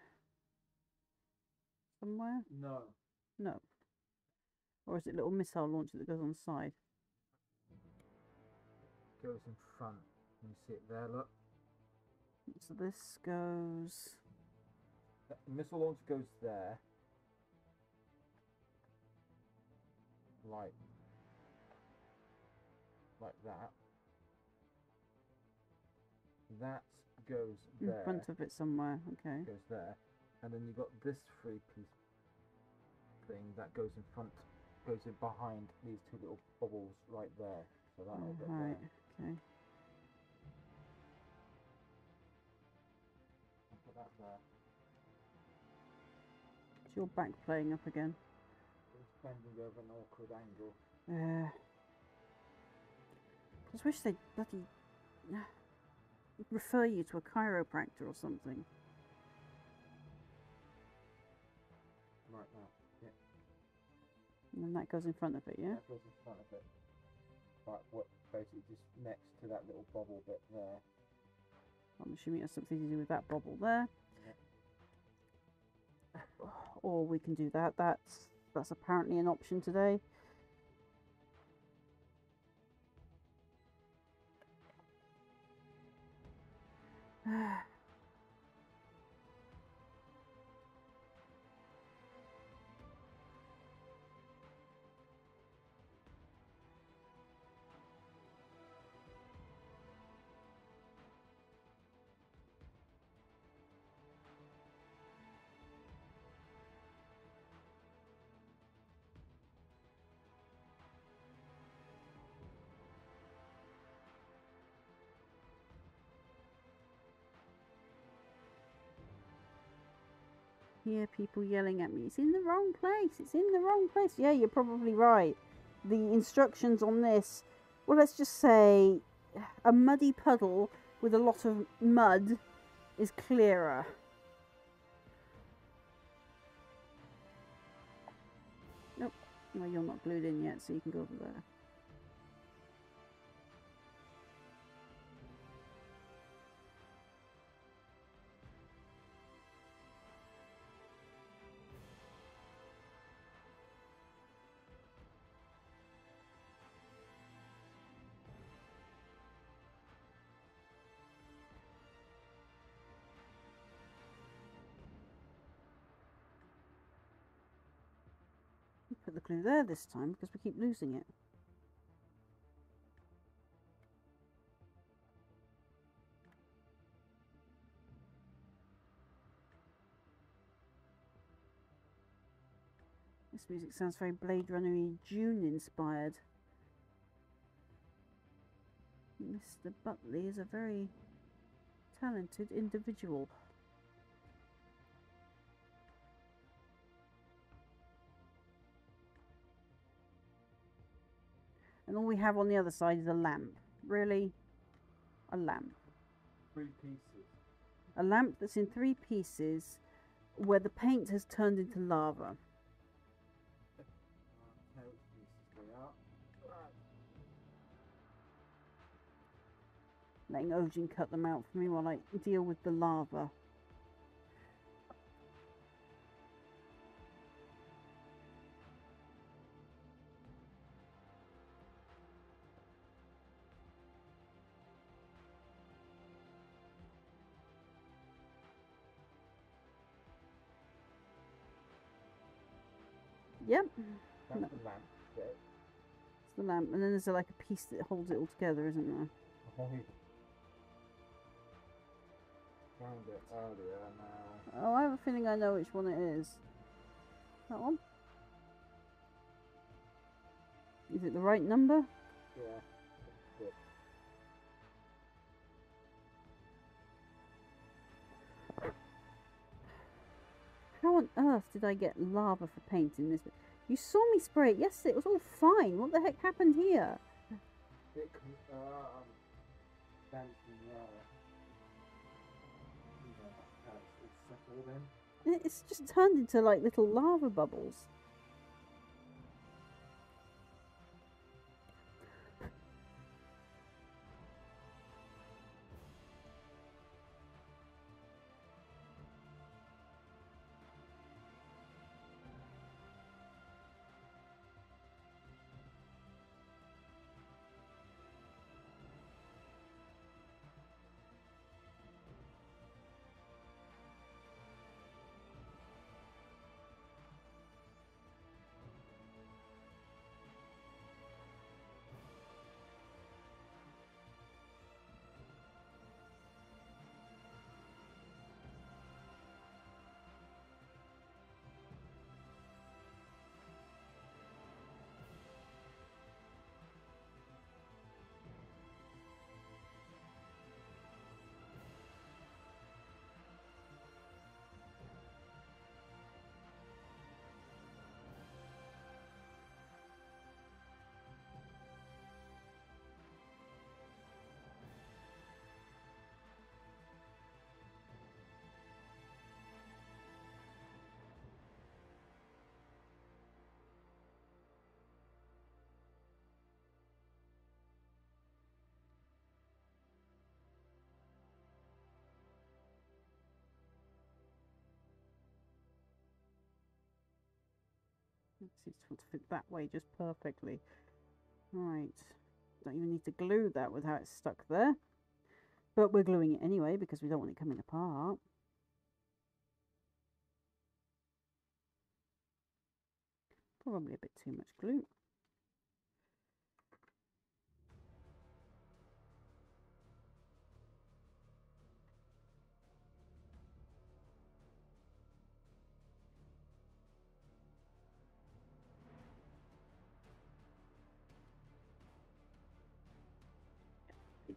Somewhere? No. No. Or is it a little missile launcher that goes on the side? Goes in front. Can you see it there? Look. So this goes... The missile launcher goes there. Like that. That goes there. In front of it somewhere, okay. Goes there. And then you've got this three-piece thing that goes in front, goes in behind these two little bubbles right there. So that'll go Right, there. okay. I'll put that there. Is your back playing up again? It's bending over an awkward angle. I just wish they'd bloody refer you to a chiropractor or something. Like that. Yeah. And then that goes in front of it, yeah? That goes in front of it. Like what, basically just next to that little bubble bit there. I'm assuming it has something to do with that bubble there. Yeah. Or we can do that. That's apparently an option today. Hear people yelling at me, it's in the wrong place, it's in the wrong place. Yeah, you're probably right. The instructions on this, well, let's just say a muddy puddle with a lot of mud is clearer. Nope, no, you're not glued in yet, so you can go over there. Put the glue there this time because we keep losing it. This music sounds very Blade Runner-y, June inspired. Mr. Buckley is a very talented individual. And all we have on the other side is a lamp. Really? A lamp. 3 pieces. A lamp that's in 3 pieces where the paint has turned into lava. Okay. letting Ojin cut them out for me while I deal with the lava. Yep. That's No. the lamp. Yeah. It's the lamp, and then there's like a piece that holds it all together, isn't there? Oh, found it earlier now. Oh, I have a feeling I know which one it is. That one? Is it the right number? Yeah. Good. How on earth did I get lava for painting this? You saw me spray it yesterday. It was all fine. What the heck happened here? Dancing it's settled in. It's just turned into like little lava bubbles. It seems to fit that way just perfectly. Right. Don't even need to glue that with how it's stuck there. But we're gluing it anyway because we don't want it coming apart. Probably a bit too much glue.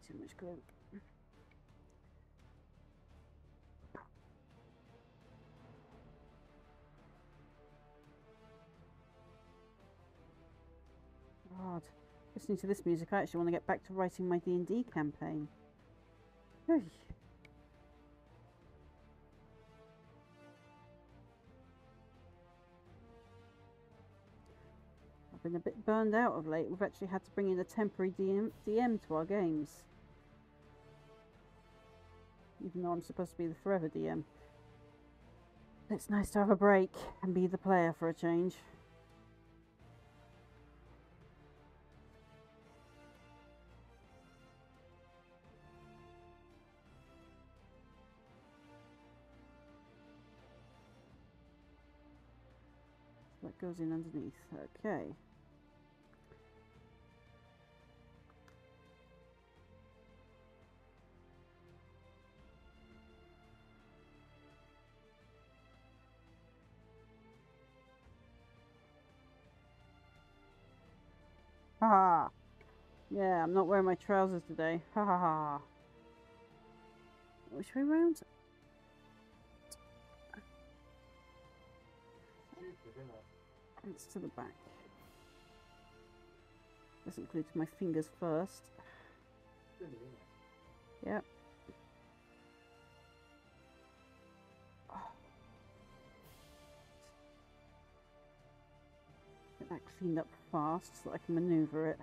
Too much glue. God, listening to this music, I actually want to get back to writing my D&D campaign. Hey. I've been a bit burned out of late. We've actually had to bring in a temporary DM to our games. Even though I'm supposed to be the forever DM. It's nice to have a break and be the player for a change. So that goes in underneath. Okay. Ha! Yeah, I'm not wearing my trousers today. Ha ha ha. Which way round? It's to the back. Let's include my fingers first. Yep. Get that cleaned up fast so that I can maneuver it.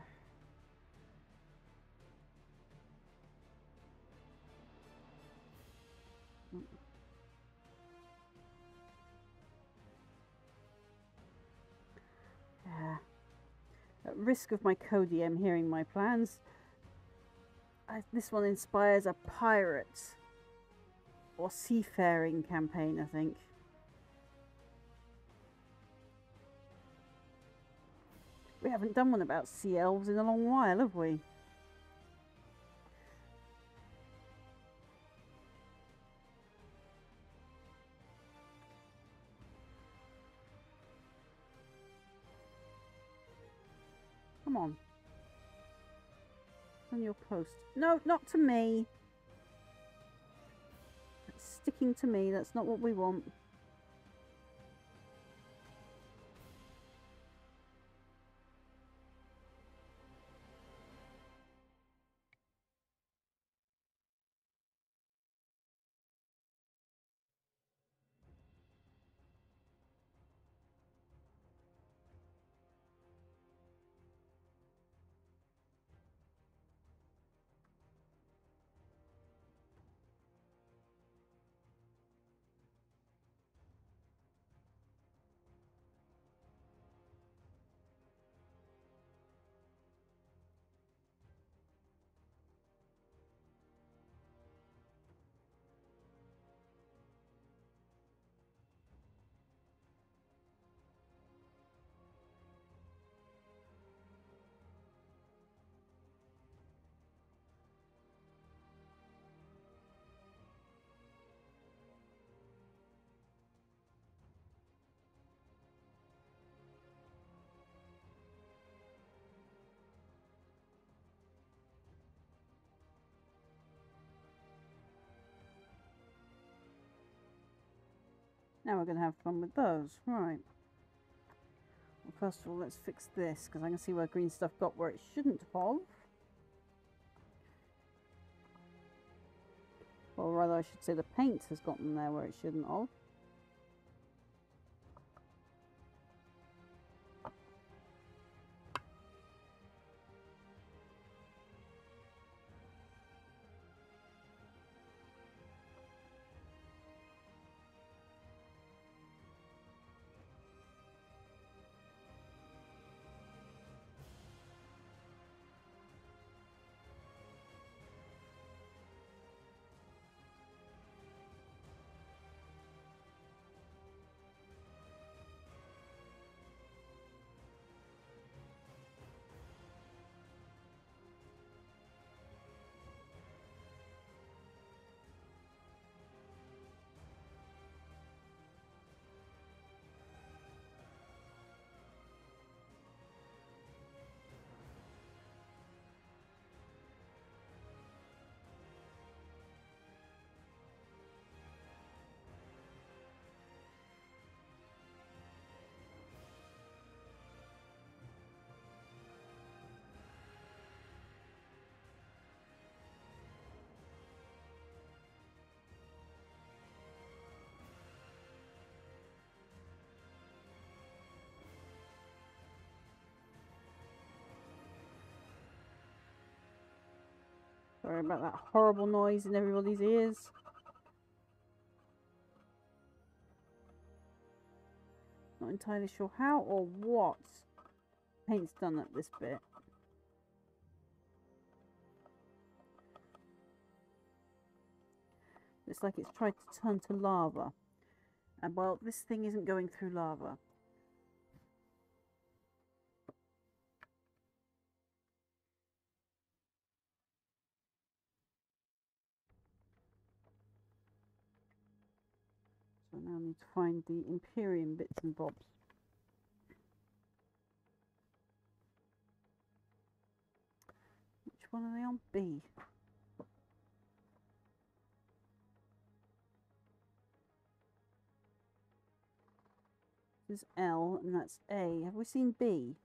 Yeah. At risk of my co-DM hearing my plans, this one inspires a pirate or seafaring campaign, I think. We haven't done one about sea elves in a long while, have we? Come on. On your post. No, not to me. It's sticking to me. That's not what we want. Now we're going to have fun with those. Right. Well, first of all, let's fix this, because I can see where green stuff got where it shouldn't have. Or rather, I should say the paint has gotten there where it shouldn't have. Sorry about that horrible noise in everybody's ears. Not entirely sure how or what paint's done at this bit. It's like it's tried to turn to lava. And well, this thing isn't going through lava. So now I need to find the Imperium bits and bobs. Which one are they on? B. This is L and that's A. Have we seen B?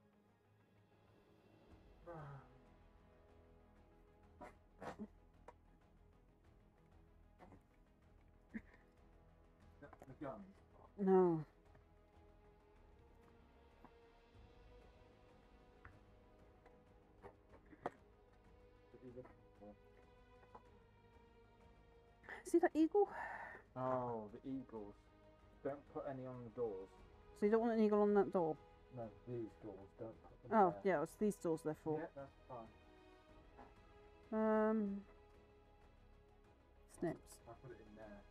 The gun. No. See that eagle? Oh, the eagles. Don't put any on the doors. So you don't want an eagle on that door? No, these doors. Don't put them Oh, there. yeah, it's these doors they're for. Yeah, that's fine. Snips. I'll put it in there.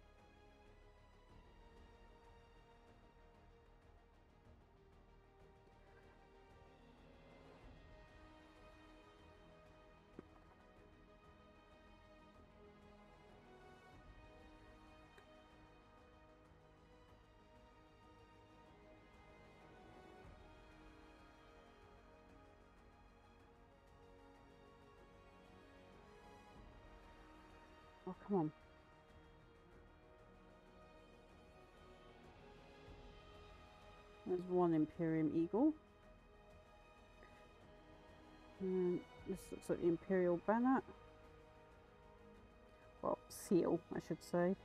Oh, come on. There's one Imperium Eagle. And this looks like the Imperial banner. Well, seal, I should say.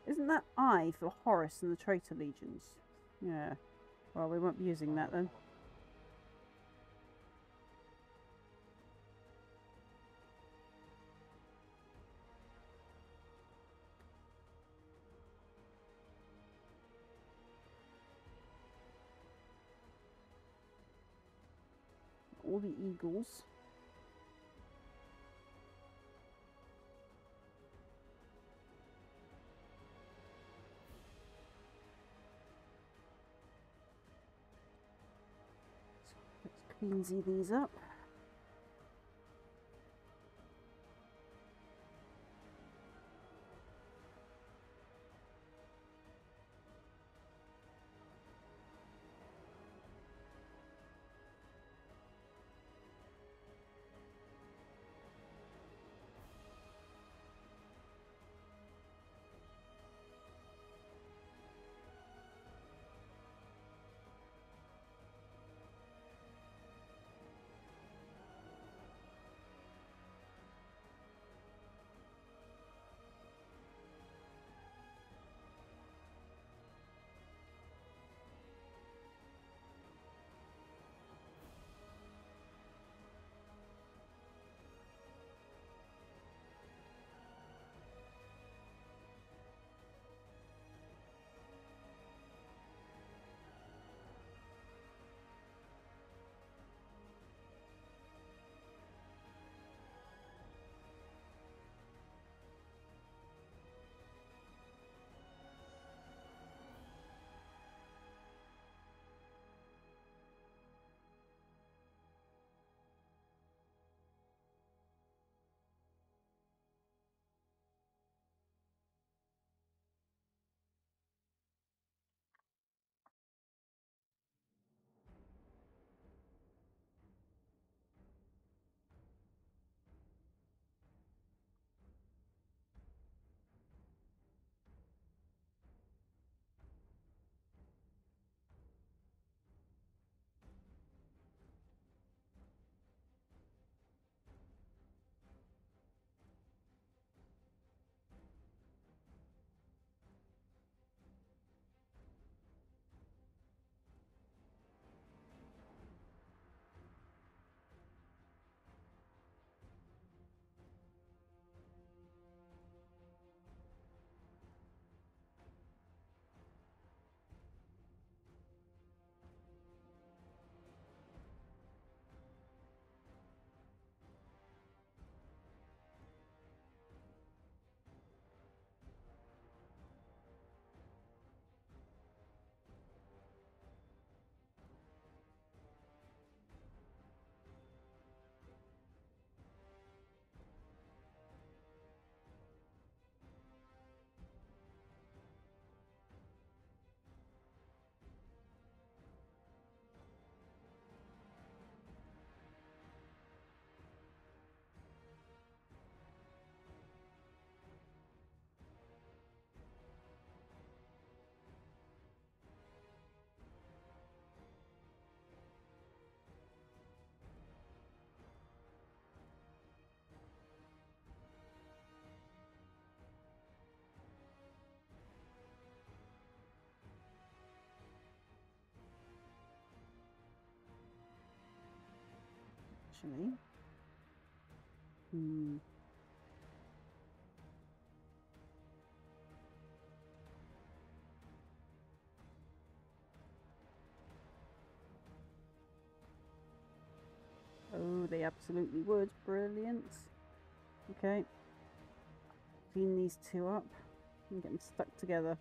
Isn't that I for Horus and the Traitor Legions? Yeah. Well, we won't be using that then. All the eagles. Let's cleansy these up. actually. Hmm. Oh, they absolutely would. Brilliant. Okay. Clean these two up and get them stuck together.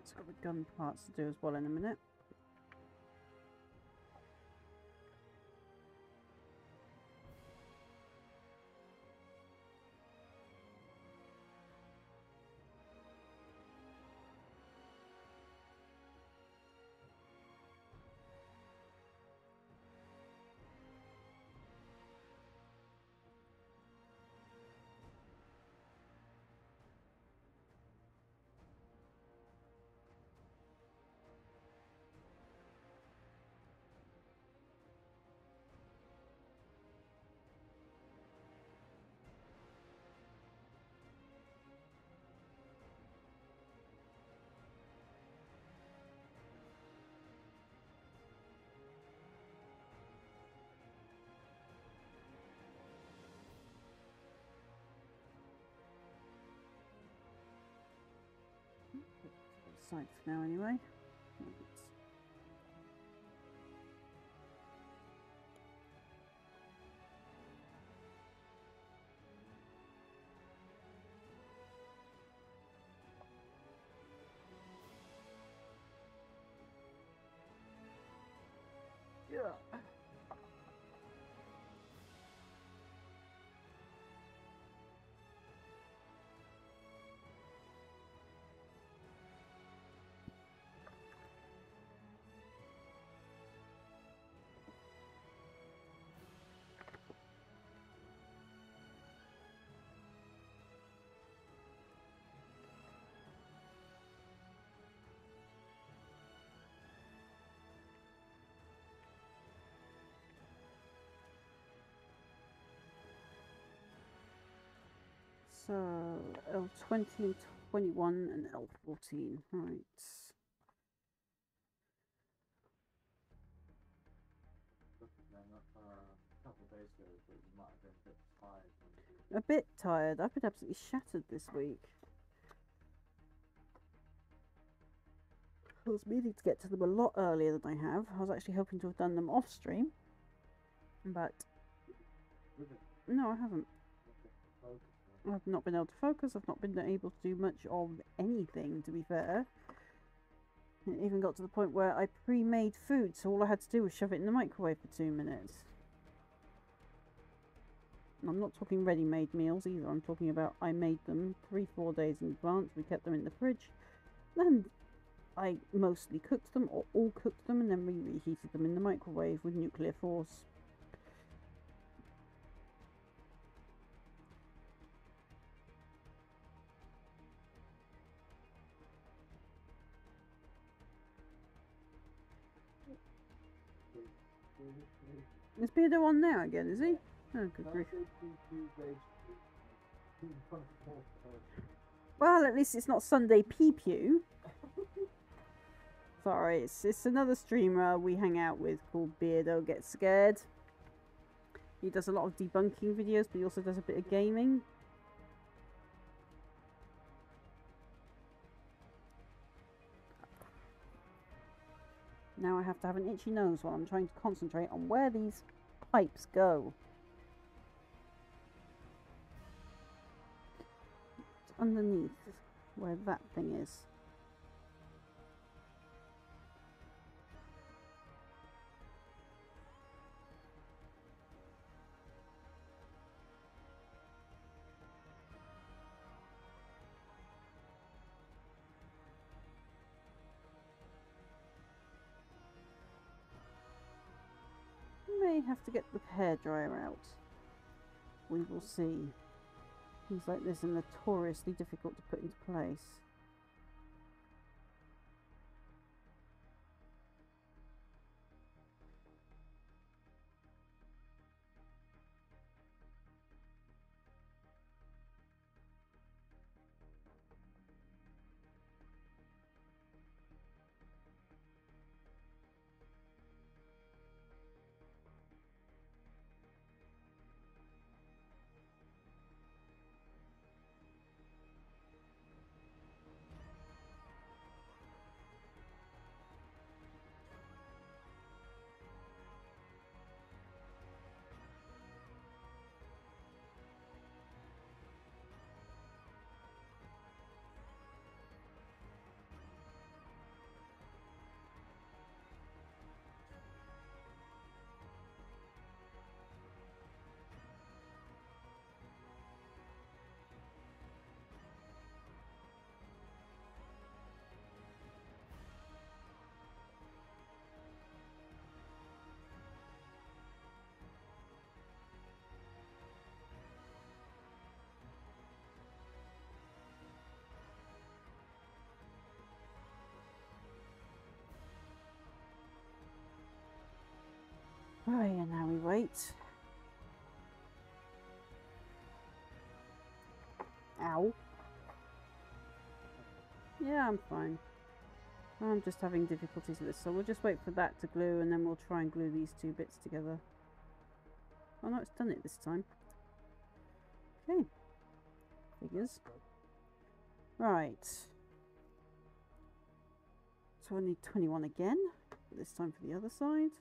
It's got the gun parts to do as well in a minute. Side for now anyway. Yeah. So L20 and 21 and L14. Right. A bit tired. I've been absolutely shattered this week. I was meaning to get to them a lot earlier than I have. I was actually hoping to have done them off stream, but no, I haven't. I've not been able to focus. I've not been able to do much of anything, to be fair. It even got to the point where I pre-made food, so all I had to do was shove it in the microwave for 2 minutes. And I'm not talking ready-made meals either. I'm talking about I made them 3-4 days in advance. We kept them in the fridge. Then I mostly cooked them, or all cooked them, and then we reheated them in the microwave with nuclear force. Is Beardo on now again, is he? Oh, good grief. Well, at least it's not Sunday Pee-Pew. Sorry, it's another streamer we hang out with called Beardo Gets Scared. He does a lot of debunking videos, but he also does a bit of gaming. Now I have to have an itchy nose while I'm trying to concentrate on where these pipes go. It's underneath where that thing is. May have to get the hairdryer out. We will see. Things like this are notoriously difficult to put into place. Right, and now we wait. Ow. Yeah, I'm fine. I'm just having difficulties with this, so we'll just wait for that to glue and then we'll try and glue these two bits together. Oh no, it's done it this time. Okay. Figures. Right. So I need 21 again, this time for the other side.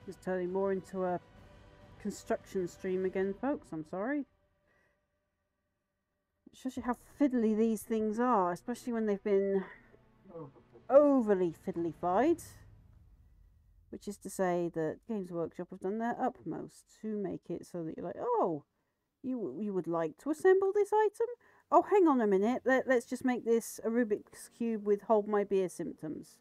It's turning more into a construction stream again, folks. I'm sorry. It shows you how fiddly these things are, especially when they've been overly fiddly-fied. Which is to say that Games Workshop have done their utmost to make it so that you're like, oh, you would like to assemble this item? Oh, hang on a minute. Let's just make this a Rubik's Cube with hold my beer symptoms.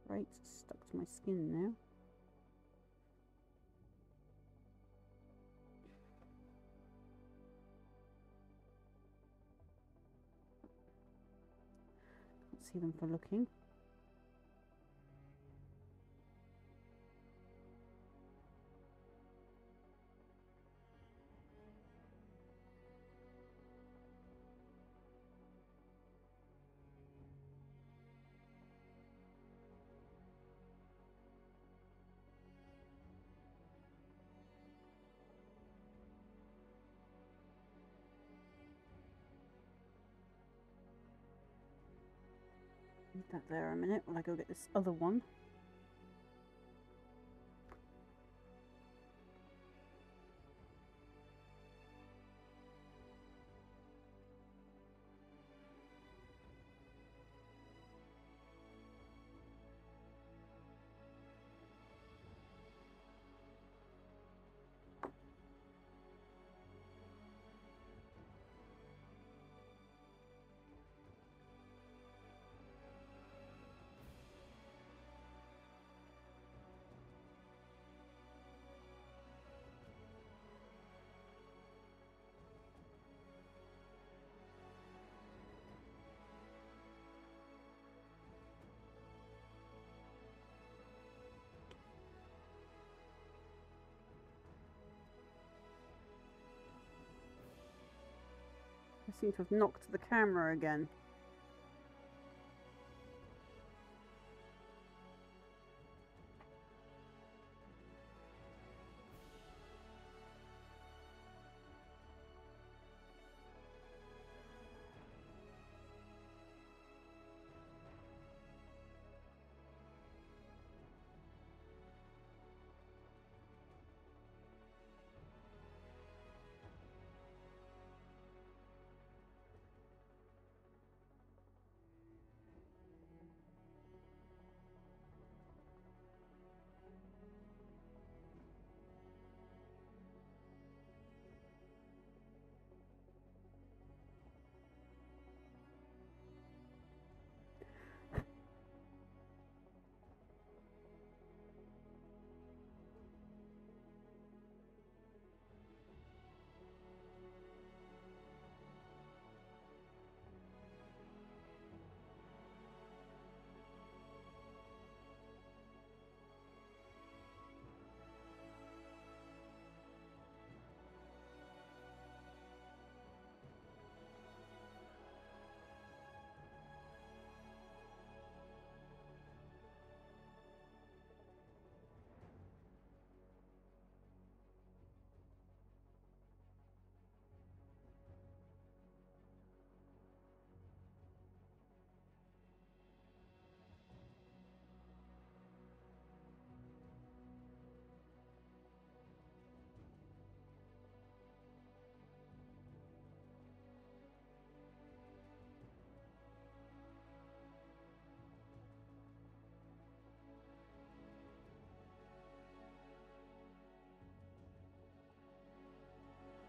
Right, stuck to my skin now. Can't see them for looking. Leave that there a minute while I go get this other one. I seem to have knocked the camera again.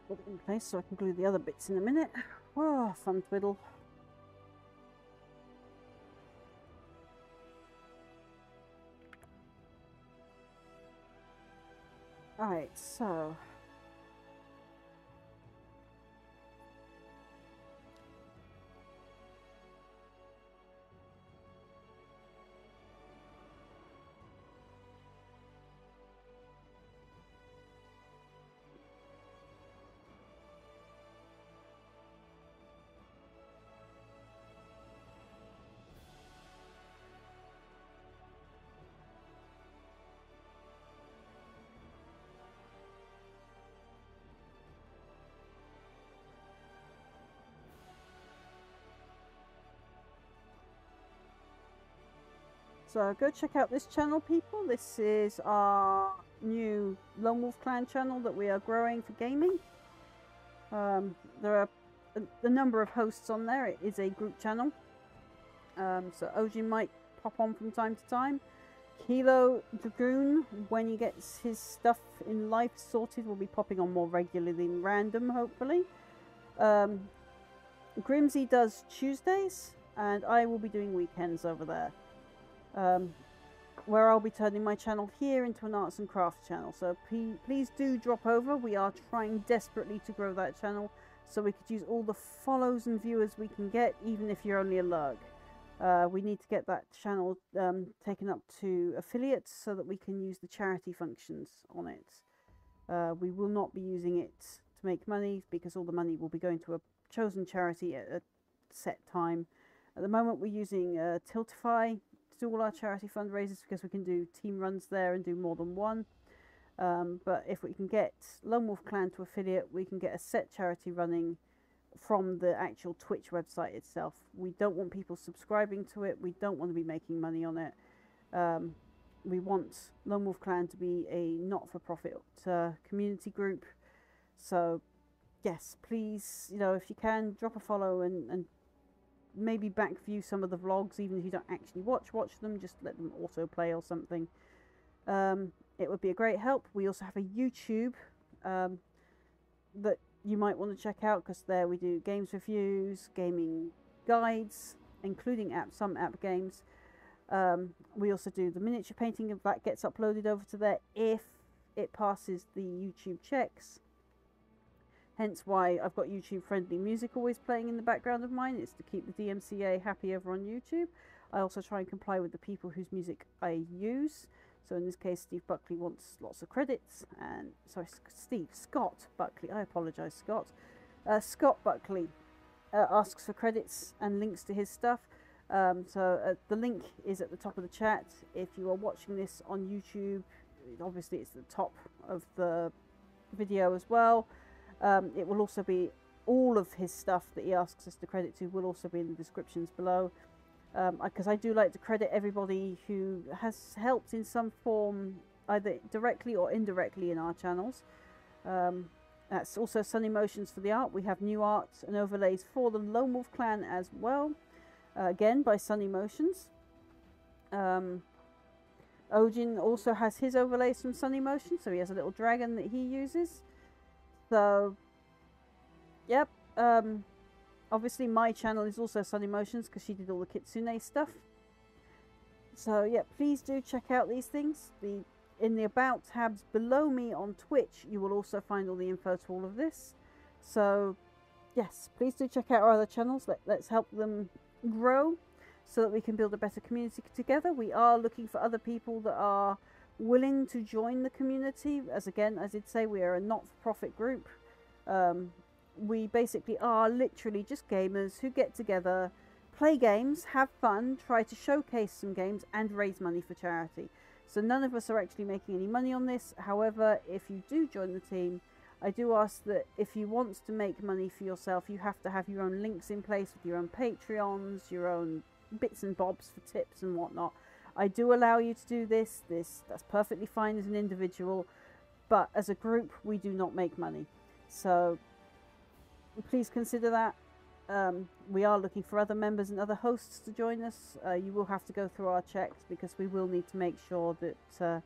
Put it in place so I can glue the other bits in a minute. Oh, fun twiddle. Alright, so So go check out this channel, people. This is our new Lonewolf Clan channel that we are growing for gaming. There are a number of hosts on there. It is a group channel. So Ojin might pop on from time to time. Kilo Dragoon, when he gets his stuff in life sorted, will be popping on more regularly than random, hopefully. Grimsy does Tuesdays, and I will be doing weekends over there. Where I'll be turning my channel here into an arts and crafts channel. So please do drop over. We are trying desperately to grow that channel so we could use all the follows and viewers we can get, even if you're only a lurg. We need to get that channel taken up to affiliates so that we can use the charity functions on it. We will not be using it to make money because all the money will be going to a chosen charity at a set time. At the moment we're using Tiltify to do all our charity fundraisers because we can do team runs there and do more than one. But if we can get Lonewolf Clan to affiliate, we can get a set charity running from the actual Twitch website itself. We don't want people subscribing to it. We don't want to be making money on it. We want Lonewolf Clan to be a not-for-profit community group. So yes, please, you know, if you can, drop a follow and maybe back view some of the vlogs, even if you don't actually watch them, just let them autoplay or something. It would be a great help. We also have a YouTube that you might want to check out, because there we do games reviews, gaming guides, including some app games. We also do the miniature painting, and that gets uploaded over to there if it passes the YouTube checks. Hence why I've got YouTube friendly music always playing in the background of mine. It's to keep the DMCA happy over on YouTube. I also try and comply with the people whose music I use. So in this case, Steve Buckley wants lots of credits, and sorry, Scott Buckley. I apologise, Scott. Scott Buckley asks for credits and links to his stuff. The link is at the top of the chat. If you are watching this on YouTube, obviously it's the top of the video as well. It will also be all of his stuff that he asks us to credit to will also be in the descriptions below. Because I do like to credit everybody who has helped in some form, either directly or indirectly in our channels. That's also SunnyMotions for the art. We have new art and overlays for the Lonewolf Clan as well. Again, by SunnyMotions. Ojin also has his overlays from SunnyMotions, so he has a little dragon that he uses. So, yep. Obviously my channel is also SunnyMotions because she did all the Kitsune stuff. So yeah, please do check out these things. In the About tabs below me on Twitch, you will also find all the info to all of this. So yes, please do check out our other channels. Let's help them grow so that we can build a better community together. We are looking for other people that are willing to join the community. As again, as I did say, we are a not-for-profit group. We basically are literally just gamers who get together, play games, have fun, try to showcase some games, and raise money for charity. So none of us are actually making any money on this. However, if you do join the team, I do ask that if you want to make money for yourself, you have to have your own links in place with your own Patreons, your own bits and bobs for tips and whatnot. I do allow you to do this. That's perfectly fine as an individual, but as a group, we do not make money. So please consider that. We are looking for other members and other hosts to join us. You will have to go through our checks because we will need to make sure that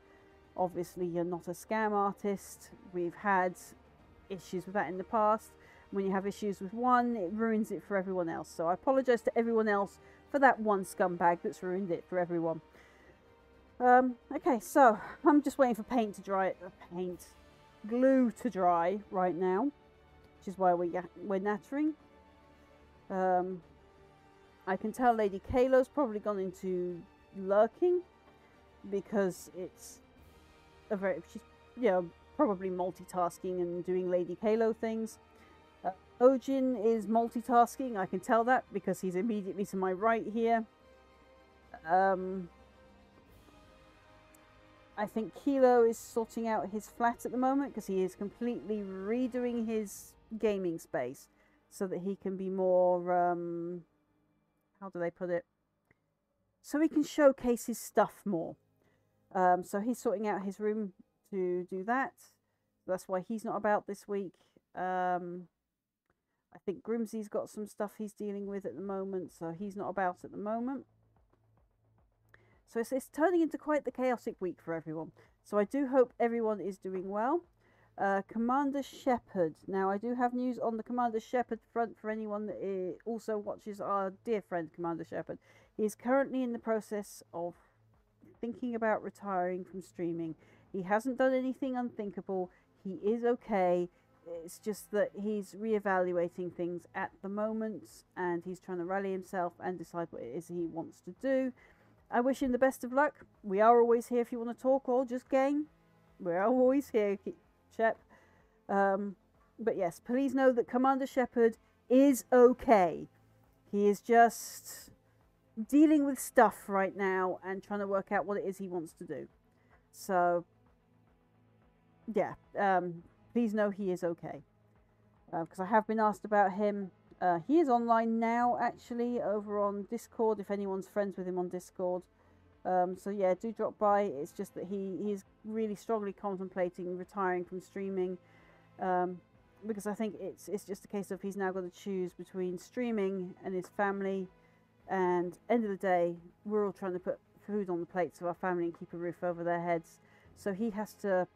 obviously you're not a scam artist. We've had issues with that in the past. When you have issues with one, it ruins it for everyone else. So I apologise to everyone else for that one scumbag that's ruined it for everyone. Okay, so I'm just waiting for paint to dry. Glue to dry right now, which is why we're nattering. I can tell Lady Kalo's probably gone into lurking because it's she's, you know, probably multitasking and doing Lady Kalo things. Ojin is multitasking. I can tell that because he's immediately to my right here. I think Kilo is sorting out his flat at the moment because he is completely redoing his gaming space so that he can be more, how do they put it? so he can showcase his stuff more. So he's sorting out his room to do that. That's why he's not about this week. I think Grimsey's got some stuff he's dealing with at the moment, so he's not about at the moment. So it's turning into quite the chaotic week for everyone. So I do hope everyone is doing well. Commander Shepard. Now, I do have news on the Commander Shepard front for anyone that also watches our dear friend Commander Shepard. He is currently in the process of thinking about retiring from streaming. He hasn't done anything unthinkable. He is okay. It's just that he's reevaluating things at the moment, and he's trying to rally himself and decide what it is he wants to do. I wish him the best of luck. We are always here if you want to talk or just game. We're always here, Shep. But yes, please know that Commander Shepard is okay. He is just dealing with stuff right now and trying to work out what it is he wants to do. So, yeah, please know he is okay. Because I have been asked about him. He is online now, actually, over on Discord, if anyone's friends with him on Discord. So yeah, do drop by. It's just that he is really strongly contemplating retiring from streaming. Because I think it's just a case of he's now got to choose between streaming and his family. And end of the day, we're all trying to put food on the plates of our family and keep a roof over their heads. So he has to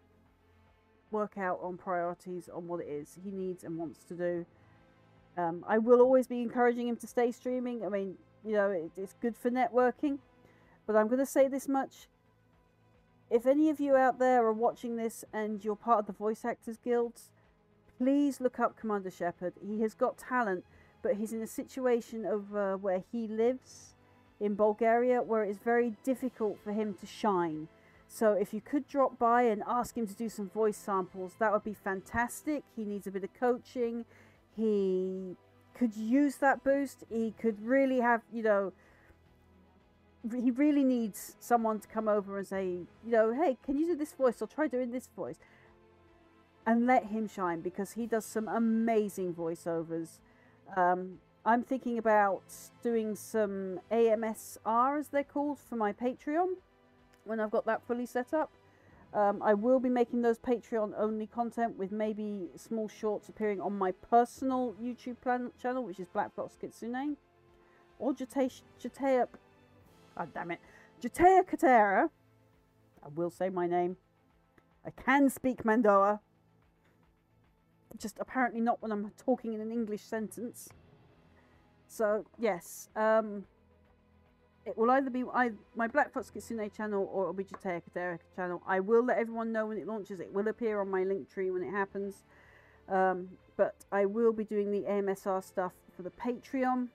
work out on priorities on what it is he needs and wants to do. I will always be encouraging him to stay streaming. I mean, you know, it's good for networking. But I'm going to say this much. If any of you out there are watching this and you're part of the Voice Actors Guilds, please look up Commander Shepard. He has got talent, but he's in a situation of where he lives in Bulgaria, where it's very difficult for him to shine. So if you could drop by and ask him to do some voice samples, that would be fantastic. He needs a bit of coaching. He could use that boost. He could really have, you know, he really needs someone to come over and say, you know, hey, can you do this voice, or try doing this voice, and let him shine, because he does some amazing voiceovers. I'm thinking about doing some AMSR, as they're called, for my Patreon when I've got that fully set up. I will be making those Patreon only content, with maybe small shorts appearing on my personal YouTube channel, which is BlackfoxKitsune, or Jatea, oh damn it, Jatea Katera. I will say my name. I can speak Mandoa, just apparently not when I'm talking in an English sentence. So yes, it will either be my BlackfoxKitsune channel, or it'll be Jatea Katera channel. I will let everyone know when it launches. It will appear on my link tree when it happens. But I will be doing the AMSR stuff for the Patreon.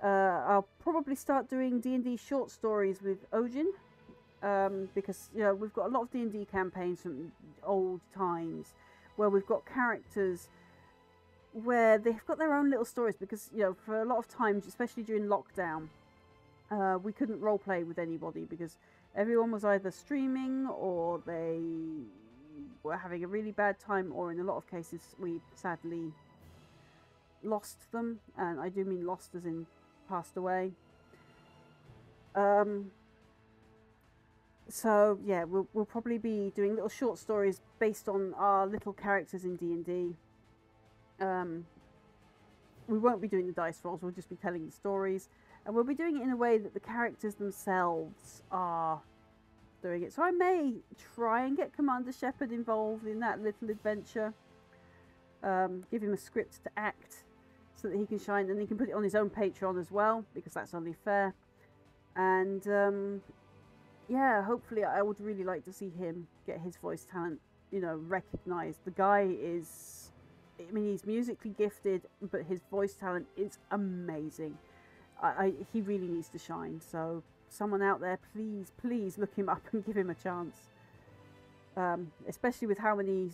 I'll probably start doing D&D short stories with Ojin, because, you know, we've got a lot of D&D campaigns from old times where we've got characters where they've got their own little stories, because, you know, for a lot of times, especially during lockdown, we couldn't roleplay with anybody because everyone was either streaming or they were having a really bad time, or in a lot of cases we sadly lost them, and I do mean lost as in passed away. So yeah, we'll probably be doing little short stories based on our little characters in D&D. We won't be doing the dice rolls, we'll just be telling the stories, and we'll be doing it in a way that the characters themselves are doing it. So I may try and get Commander Shepard involved in that little adventure, give him a script to act so that he can shine, and he can put it on his own Patreon as well, because that's only fair. And yeah, hopefully I would really like to see him get his voice talent, you know, recognized. The guy is, I mean, he's musically gifted, but his voice talent is amazing. He really needs to shine. So someone out there, please look him up and give him a chance. Especially with how many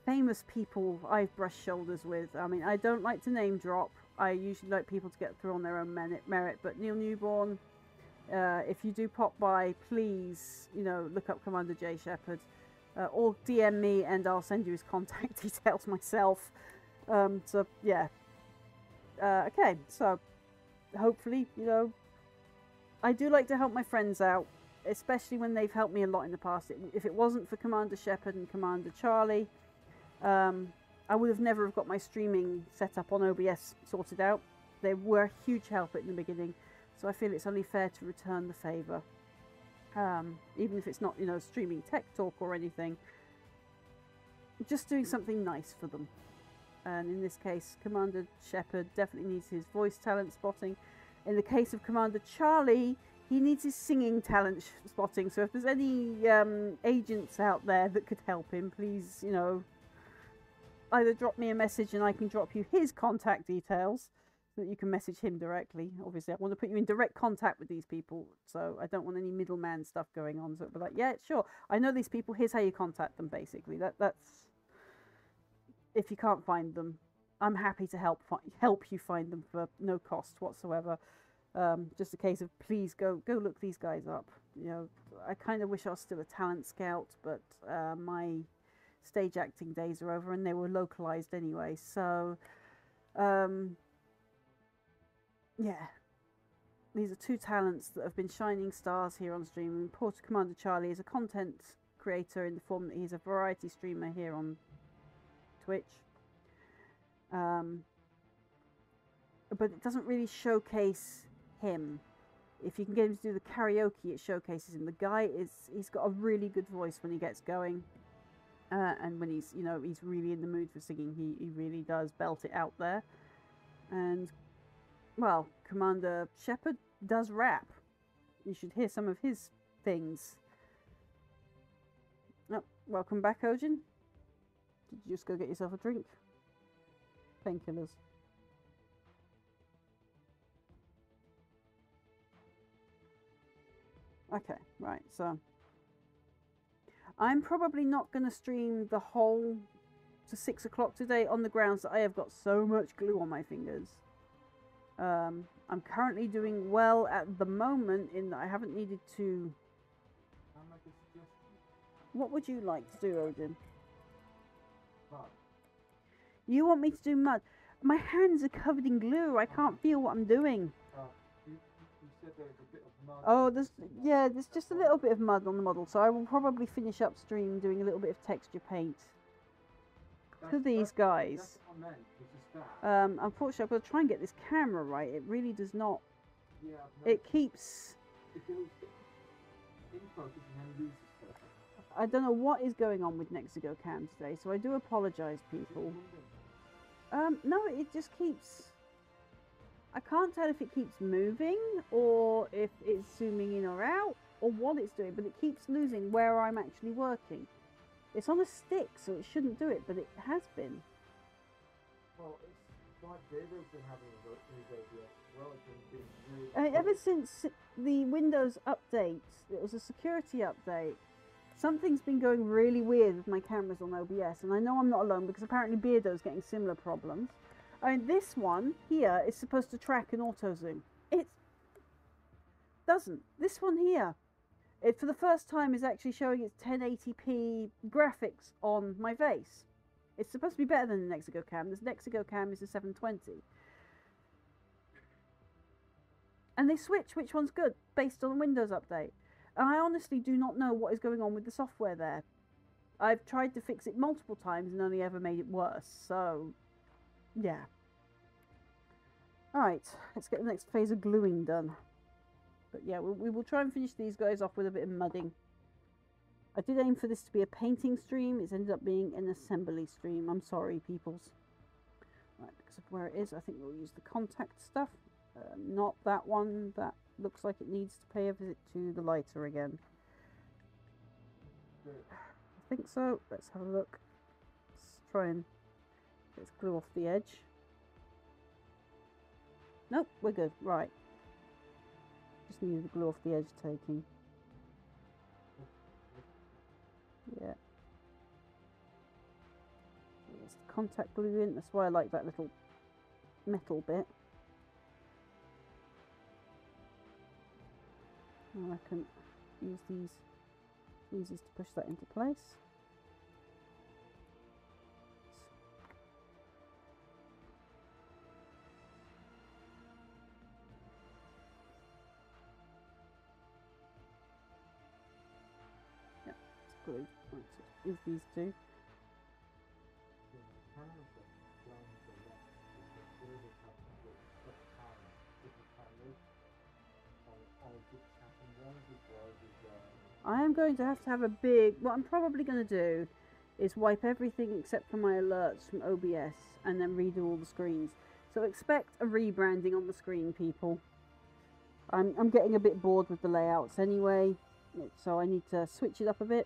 famous people I've brushed shoulders with. I mean, I don't like to name drop. I usually like people to get through on their own merit. But Neil Newborn, if you do pop by, please, you know, look up Commander J. Shepard. Or DM me and I'll send you his contact details myself. So, yeah. Okay, so hopefully, you know, I do like to help my friends out, especially when they've helped me a lot in the past. If it wasn't for Commander Shepard and Commander Charlie, I would have never have got my streaming set up on OBS sorted out. They were a huge help in the beginning, so I feel it's only fair to return the favour. Even if it's not, you know, streaming tech talk or anything, just doing something nice for them. And in this case, Commander Shepard definitely needs his voice talent spotting. In the case of Commander Charlie, he needs his singing talent spotting. So if there's any agents out there that could help him, please, you know, either drop me a message and I can drop you his contact details so that you can message him directly. Obviously, I want to put you in direct contact with these people, so I don't want any middleman stuff going on. So it'll be like, yeah, sure, I know these people, here's how you contact them, basically. That's... If you can't find them, I'm happy to help you find them for no cost whatsoever. Just a case of, please go look these guys up. You know, I kind of wish I was still a talent scout, but my stage acting days are over and they were localized anyway. So, yeah, these are two talents that have been shining stars here on stream. Poor Commander Charlie is a content creator in the form that he's a variety streamer here on Twitch. But it doesn't really showcase him. If you can get him to do the karaoke, it showcases him. The guy he's got a really good voice when he gets going. And when he's, you know, he's really in the mood for singing, he really does belt it out there. And, well, Commander Shepard does rap. You should hear some of his things. Oh, welcome back, Ojin. Did you just go get yourself a drink? Painkillers. Okay, right, so I'm probably not going to stream the whole to 6 o'clock today on the grounds that I have got so much glue on my fingers. I'm currently doing well at the moment in that I haven't needed to... What would you like to do, Odin? Mud. You want me to do mud? My hands are covered in glue. I can't feel what I'm doing. You said there was a bit of mud. Oh, there's just a little bit of mud on the model, so I will probably finish upstream doing a little bit of texture paint to these guys. That's what I meant, it's just that. Unfortunately, I've got to try and get this camera right. It really does not. Yeah, It keeps. It goes in focus and then loses focus. I don't know what is going on with Nexigo Cam today, so I do apologise, people. No, it just keeps... I can't tell if it keeps moving, or if it's zooming in or out, or what it's doing, but it keeps losing where I'm actually working. It's on a stick, so it shouldn't do it, but it has been. Well, it's like David's been having his OBS as well. It's been really... I mean, ever since the Windows update, it was a security update, something's been going really weird with my cameras on OBS, and I know I'm not alone because apparently Beardo's getting similar problems. I mean, this one here is supposed to track an auto zoom. It doesn't. This one here, it for the first time is actually showing its 1080p graphics on my face. It's supposed to be better than the Nexigo Cam. This Nexigo Cam is a 720. And they switch which one's good based on the Windows update. And I honestly do not know what is going on with the software there. I've tried to fix it multiple times and only ever made it worse. So, yeah. Alright, let's get the next phase of gluing done. But yeah, we will try and finish these guys off with a bit of mudding. I did aim for this to be a painting stream. It's ended up being an assembly stream. I'm sorry, peoples. Right, because of where it is, I think we'll use the contact stuff. Not that one. That looks like it needs to pay a visit to the lighter again. I think so. Let's have a look. Let's try and let's glue off the edge. Nope, we're good. Right. Just needed to glue off the edge taking. Yeah. There's the contact glue in. That's why I like that little metal bit. And I can use these fuses to push that into place. glued. Right, so is these two. I am going to have a big... What I'm probably going to do is wipe everything except for my alerts from OBS and then redo all the screens. So expect a rebranding on the screen, people. I'm getting a bit bored with the layouts anyway, so I need to switch it up a bit.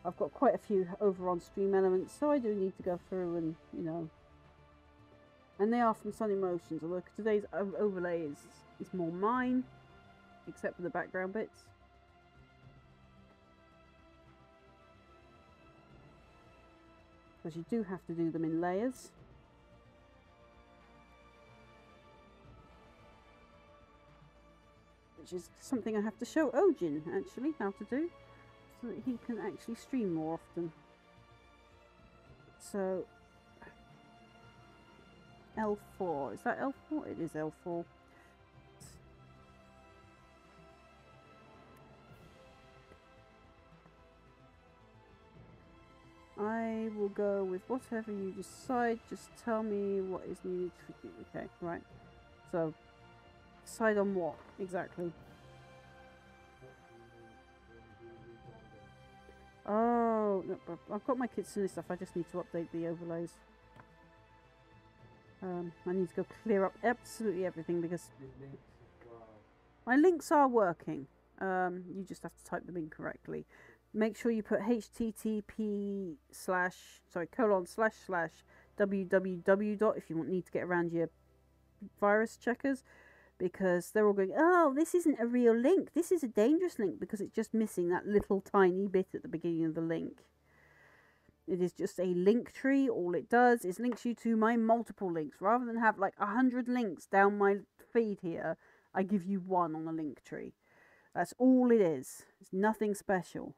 I've got quite a few over on Stream Elements, so I do need to go through and, you know... And they are from SunnyMotions, although today's overlay is more mine, except for the background bits. Because you do have to do them in layers. Which is something I have to show Ojin, actually, how to do. So that he can actually stream more often. So... L4. Is that L4? It is L4. I will go with whatever you decide. Just tell me what is needed for you. Okay, right. So, decide on what exactly? Oh, no, I've got my Kitsune stuff. I just need to update the overlays. I need to go clear up absolutely everything because my links are working. You just have to type them in correctly. Make sure you put http //www. if you need to get around your virus checkers, because they're all going, oh, this isn't a real link. This is a dangerous link because it's just missing that little tiny bit at the beginning of the link. It is just a link tree. All it does is links you to my multiple links. Rather than have like 100 links down my feed here, I give you one on the link tree. That's all it is. It's nothing special.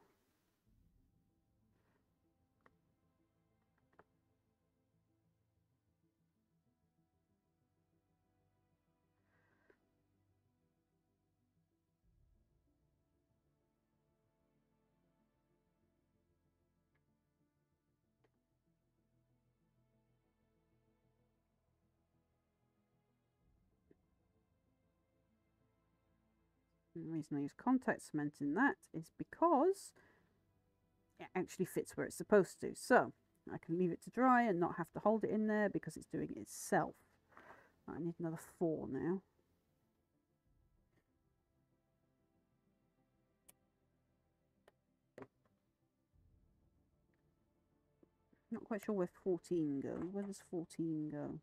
The reason I use contact cement in that is because it actually fits where it's supposed to. So I can leave it to dry and not have to hold it in there because it's doing it itself. I need another 4 now. Not quite sure where 14 goes. Where does 14 go?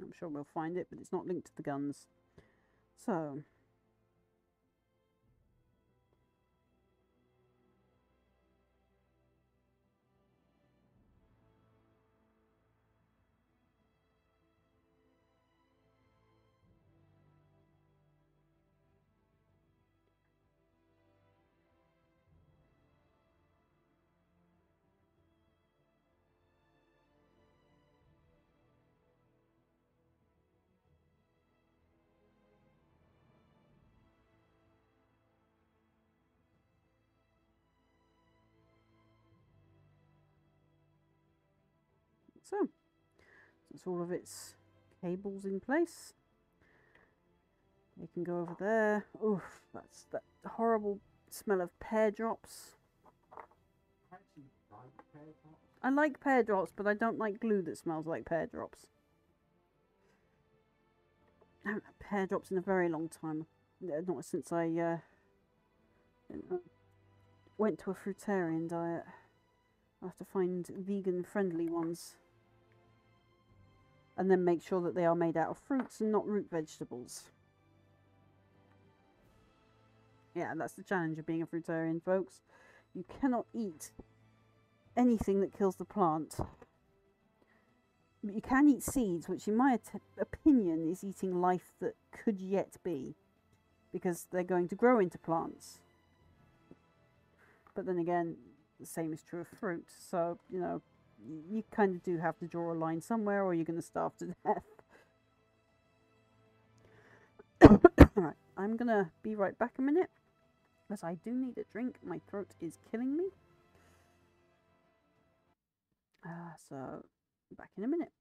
I'm sure we'll find it, but it's not linked to the guns. So... So, that's all of its cables in place. They can go over there. Oof, that's that horrible smell of pear drops. I like pear drops, but I don't like glue that smells like pear drops. I haven't had pear drops in a very long time. Not since I went to a fruitarian diet. I have to find vegan-friendly ones. And then make sure that they are made out of fruits and not root vegetables. Yeah, that's the challenge of being a fruitarian, folks. You cannot eat anything that kills the plant. But you can eat seeds, which in my opinion is eating life that could yet be. Because they're going to grow into plants. But then again, the same is true of fruit. So, you know, you kind of do have to draw a line somewhere or you're going to starve to death. Alright, I'm gonna be right back a minute, as I do need a drink. My throat is killing me. So, back in a minute.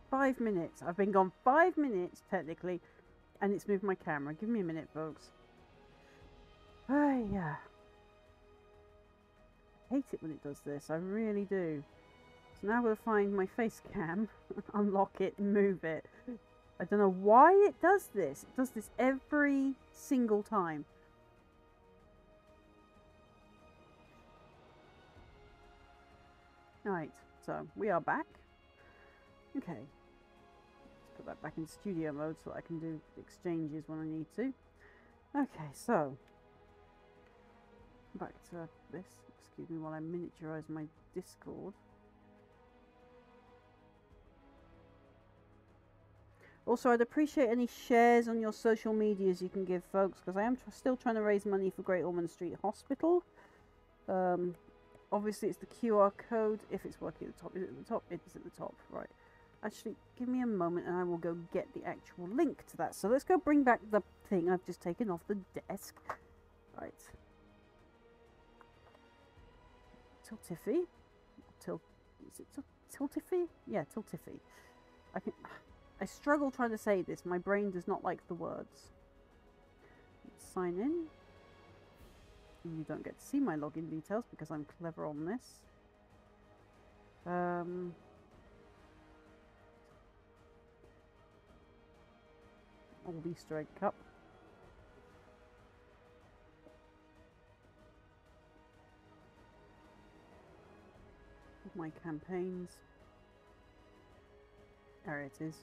5 minutes. I've been gone 5 minutes, technically, and it's moved my camera. Give me a minute, folks. Yeah. I hate it when it does this. I really do. So now I've got to find my face cam, unlock it, and move it. I don't know why it does this. It does this every single time. Right, so we are back. Okay. Let's put that back in studio mode so that I can do exchanges when I need to. Okay, so back to this. Excuse me while I miniaturize my Discord. Also, I'd appreciate any shares on your social medias you can give, folks, because I am still trying to raise money for Great Ormond Street Hospital. Obviously, it's the QR code. If it's working at the top, is it at the top? It is at the top, right. Actually, give me a moment and I will go get the actual link to that. So let's go bring back the thing I've just taken off the desk. Right. Tiltiffy. Is it Tiltiffy? Yeah, Tiltiffy. I struggle trying to say this. My brain does not like the words. Let's sign in. You don't get to see my login details because I'm clever on this. Old Easter egg cup. My campaigns. There it is.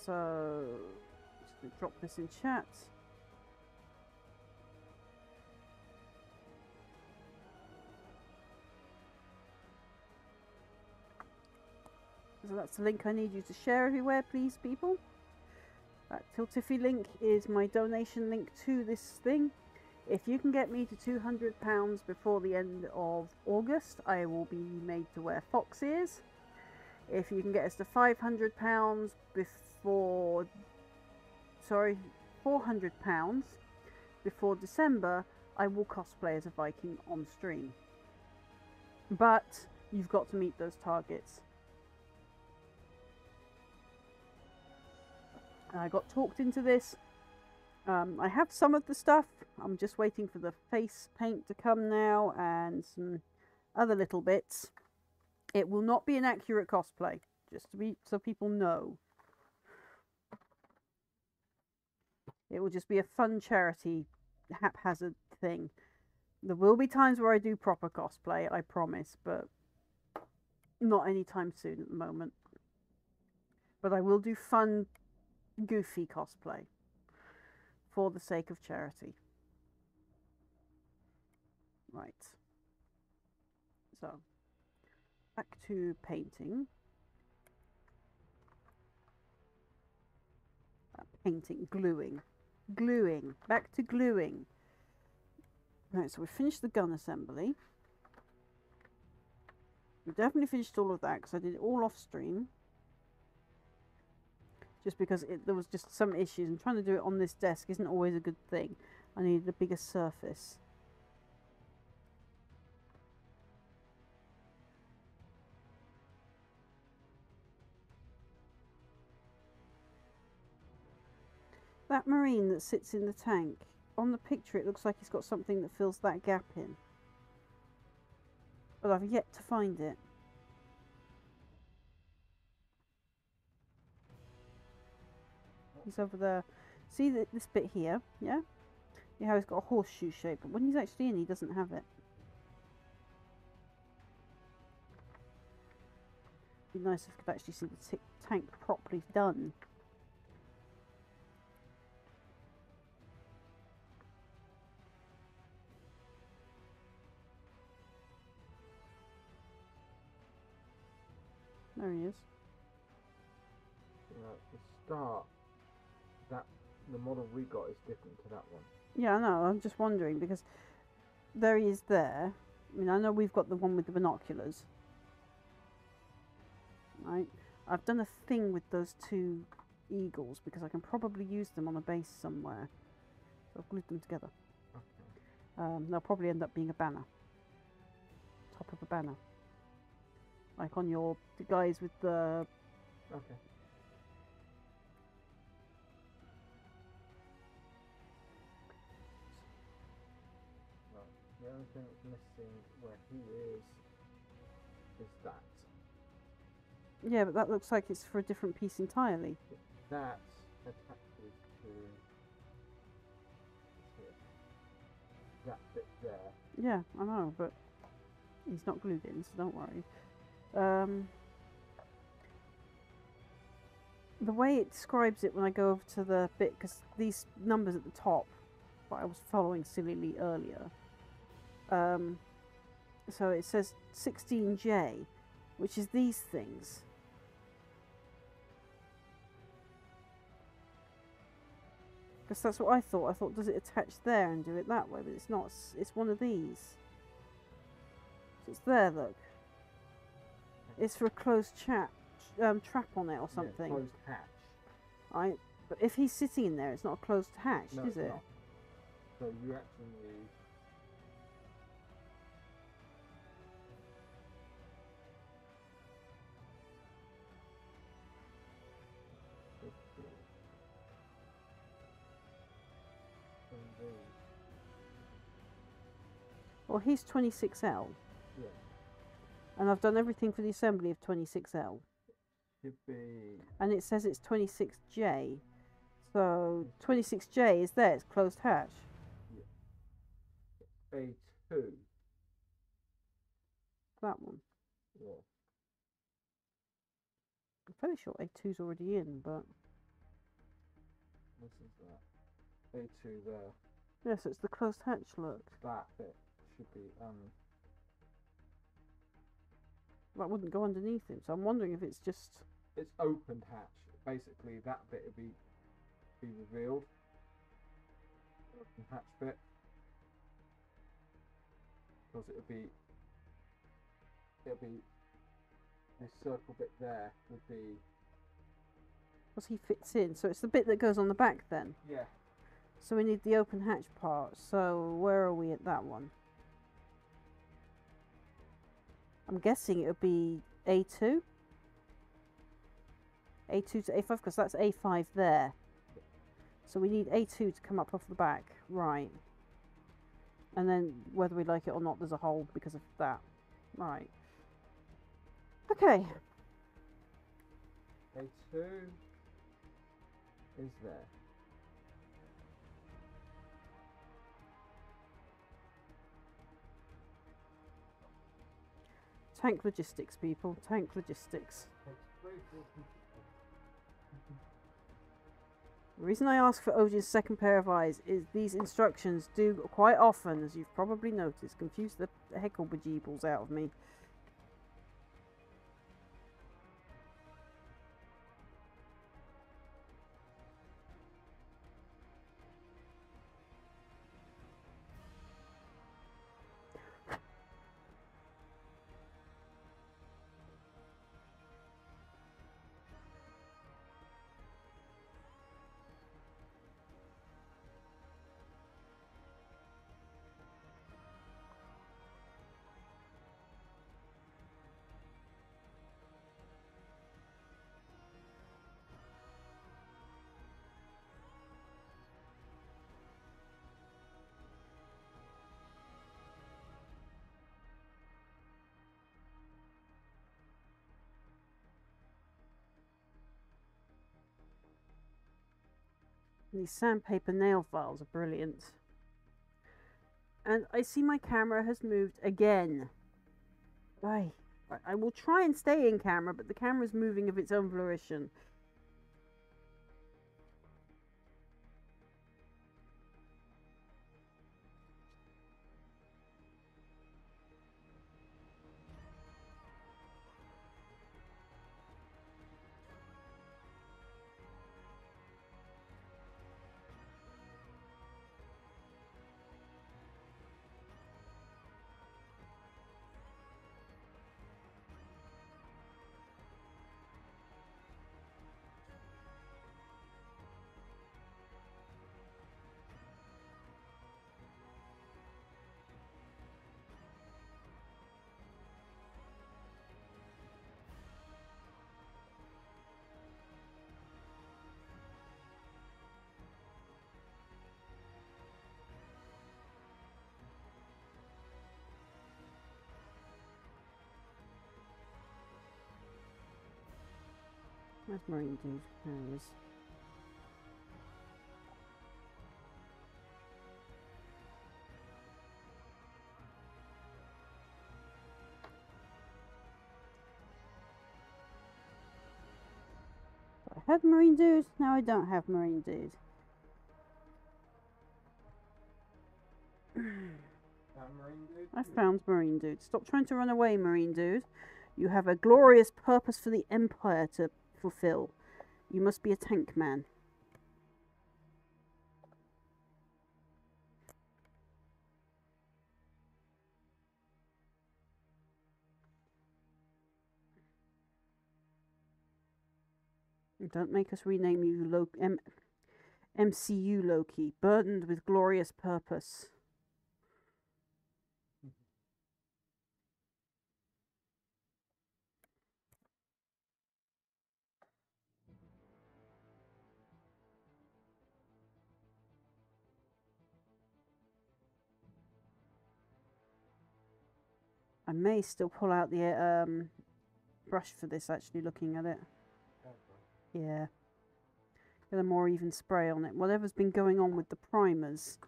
So, just gonna drop this in chat. So that's the link I need you to share everywhere, please, people. That Tiltiffy link is my donation link to this thing. If you can get me to £200 before the end of August, I will be made to wear fox ears. If you can get us to £500 before... Sorry, £400 before December, I will cosplay as a Viking on stream. But you've got to meet those targets. I got talked into this. I have some of the stuff. I'm just waiting for the face paint to come now and some other little bits. It will not be an accurate cosplay, just to be so people know. It will just be a fun charity haphazard thing. There will be times where I do proper cosplay, I promise, but not anytime soon at the moment. But I will do fun, goofy cosplay for the sake of charity. Right. So, back to painting. Painting, gluing. Gluing. Back to gluing. Right, so we finished the gun assembly. We definitely finished all of that because I did it all off stream. Just because there was just some issues, and trying to do it on this desk isn't always a good thing. I needed a bigger surface. That marine that sits in the tank, on the picture it looks like he's got something that fills that gap in. But I've yet to find it. He's over there. See this bit here, yeah? Yeah, how he's got a horseshoe shape, but when he's actually in, he doesn't have it. It'd be nice if I could actually see the tank properly done. There he is. The start, the model we got is different to that one. Yeah, I know. I'm just wondering because there he is there. I mean, I know we've got the one with the binoculars. Right. I've done a thing with those two eagles because I can probably use them on a base somewhere. So I've glued them together. Okay. They'll probably end up being a banner. a banner. Like on the guys with the... Okay. Well, the only thing that's missing where he is that. Yeah, but that looks like it's for a different piece entirely. That attaches to that bit there. Yeah, I know, but he's not glued in, so don't worry. The way it describes it when I go over to the bit, because these numbers at the top, what I was following sillily earlier. So it says 16J, which is these things. Because that's what I thought. I thought, does it attach there and do it that way? But it's not. It's one of these. So it's there, look. It's for a closed trap on it or something. Yeah, closed hatch. But if he's sitting in there, it's not a closed hatch, No, is it? Not. So you actually need... Well, he's 26L. Yeah. And I've done everything for the assembly of 26L. Should be... And it says it's 26J. So 26J is there, it's closed hatch. Yeah. A2. That one. Yeah. I'm fairly sure A2's already in, but... This is that. A2 there. Yes, it's the closed hatch, look. That bit should be, That wouldn't go underneath him, so I'm wondering if it's just... It's opened hatch. Basically, that bit would be revealed. Open hatch bit. Because it'll be this circle bit there would be... Because he fits in, so it's the bit that goes on the back then. Yeah. So we need the open hatch part, so where are we at that one? I'm guessing it would be A2? A2 to A5, because that's A5 there. So we need A2 to come up off the back, right. And then, whether we like it or not, there's a hole because of that. Right. Okay. A2 is there. Tank logistics, people. Tank logistics. The reason I ask for Odin's second pair of eyes is these instructions do quite often, as you've probably noticed, confuse the heckle bejeebles out of me. These sandpaper nail files are brilliant. And I see my camera has moved again. I will try and stay in camera, but the camera's moving of its own volition. Where's marine dude? There he is. I had marine dude, now I don't have marine dude. Marine dude? I found marine dude. Stop trying to run away, marine dude. You have a glorious purpose for the Empire to fulfill. You must be a tank man. Don't make us rename you MCU Loki, burdened with glorious purpose. I may still pull out the brush for this, actually, looking at it. Yeah. Get a more even spray on it. Whatever's been going on with the primers.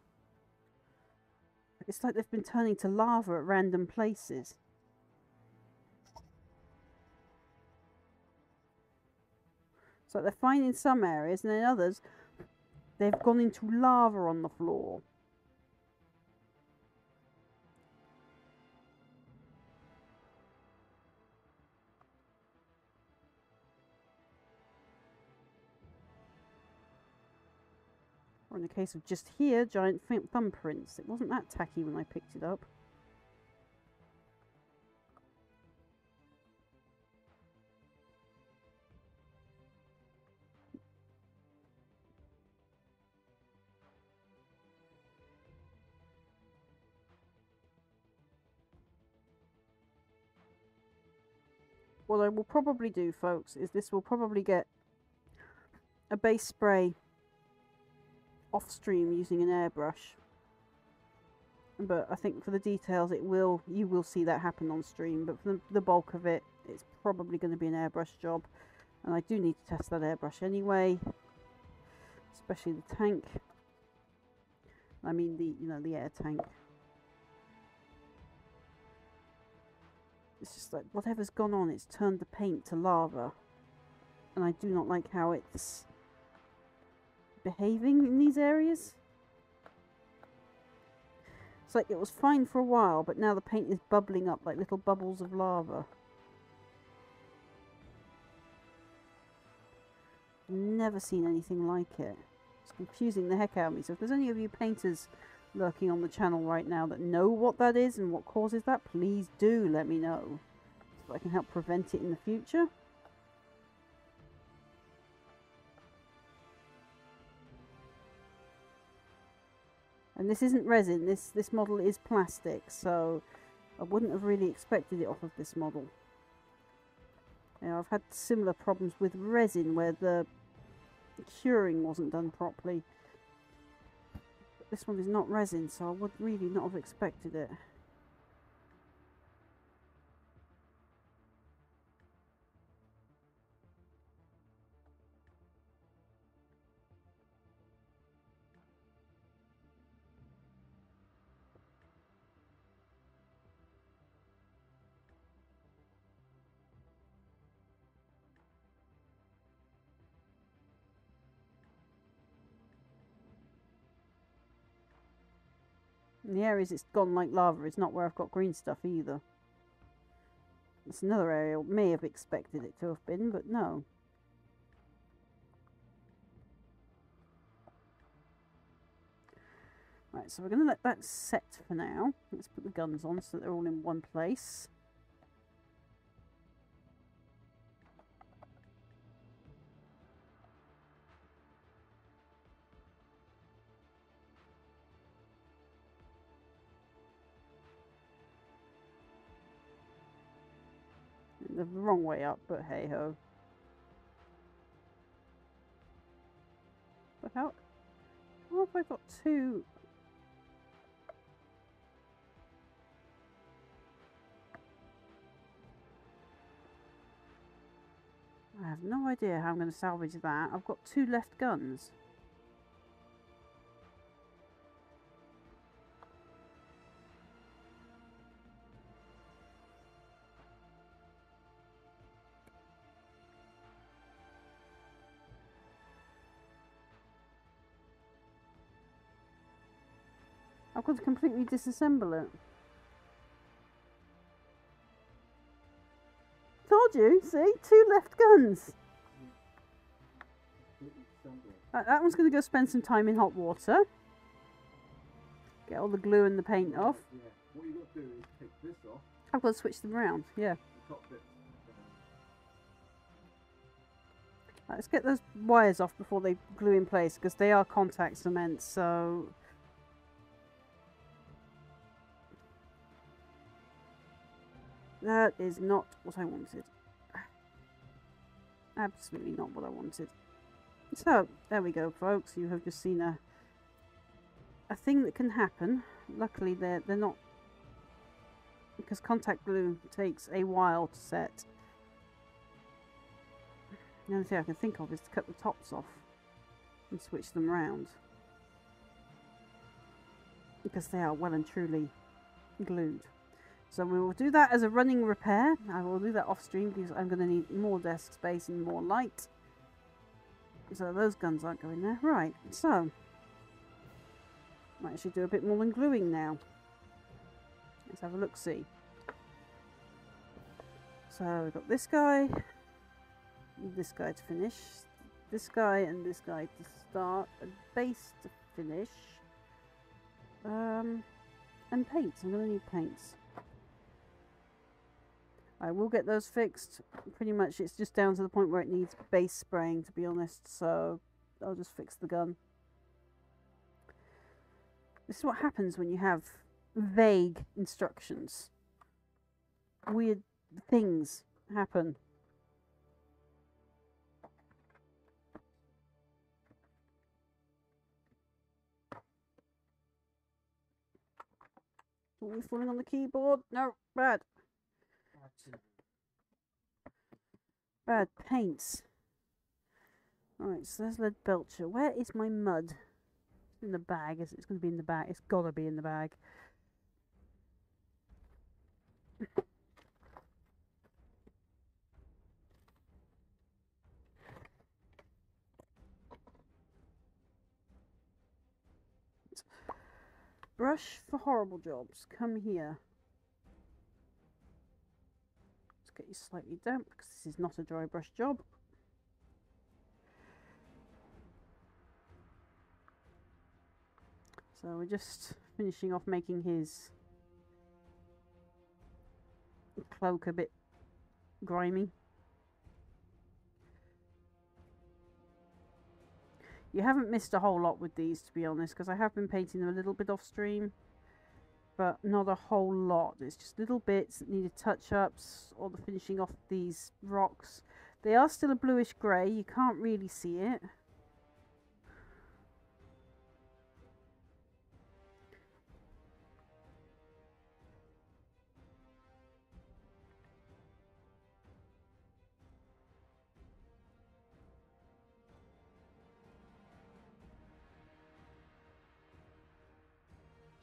It's like they've been turning to lava at random places. It's like they're fine in some areas, and in others, they've gone into lava on the floor. Or in the case of just here, giant thumbprints. It wasn't that tacky when I picked it up. What I will probably do, folks, is this will probably get a base spray off stream using an airbrush. But I think for the details, you will see that happen on stream. But for the bulk of it, it's probably going to be an airbrush job. And I do need to test that airbrush anyway, especially the tank. I mean the air tank. It's just like whatever's gone on, it's turned the paint to lava. And I do not like how it's behaving in these areas. It's like it was fine for a while, but now the paint is bubbling up like little bubbles of lava. Never seen anything like it. It's confusing the heck out of me. So if there's any of you painters lurking on the channel right now that know what that is and what causes that, please do let me know, so I can help prevent it in the future. And this isn't resin, this model is plastic, so I wouldn't have really expected it off of this model. You know, I've had similar problems with resin where the curing wasn't done properly. But this one is not resin, so I would really not have expected it. In the areas it's gone like lava, it's not where I've got green stuff either. It's another area I may have expected it to have been, but no. Right, so we're going to let that set for now. Let's put the guns on so they're all in one place. The wrong way up, but hey ho. But how have I got two? have no idea how I'm going to salvage that. I've got 2 left guns. I've got to completely disassemble it. Told you, see? 2 left guns. That one's going to go spend some time in hot water. Get all the glue and the paint off. Yeah. What you got to do is take this off. I've got to switch them around, yeah. The top bit. Let's get those wires off before they glue in place, because they are contact cement, so... That is not what I wanted. Absolutely not what I wanted. So, there we go, folks. You have just seen a thing that can happen. Luckily, they're not... Because contact glue takes a while to set. The only thing I can think of is to cut the tops off and switch them round. Because they are well and truly glued. So we will do that as a running repair. I will do that off stream because I'm going to need more desk space and more light. So those guns aren't going there. Right, so might actually do a bit more than gluing now. Let's have a look-see. So we've got this guy to finish, this guy and this guy to start, a base to finish, and paints. I'm going to need paints. I will get those fixed. Pretty much it's just down to the point where it needs base spraying, to be honest, so I'll just fix the gun. This is what happens when you have vague instructions. Weird things happen. Are we falling on the keyboard? No, bad. Bad paints. Alright, so there's lead belcher. Where is my mud? It's in the bag. It's going to be in the bag. It's got to be in the bag. Brush for horrible jobs. Come here. Let's get you slightly damp because this is not a dry brush job. So we're just finishing off making his cloak a bit grimy. You haven't missed a whole lot with these, to be honest, because I have been painting them a little bit off stream, but not a whole lot. It's just little bits that needed touch-ups or the finishing off these rocks. They are still a bluish grey. You can't really see it.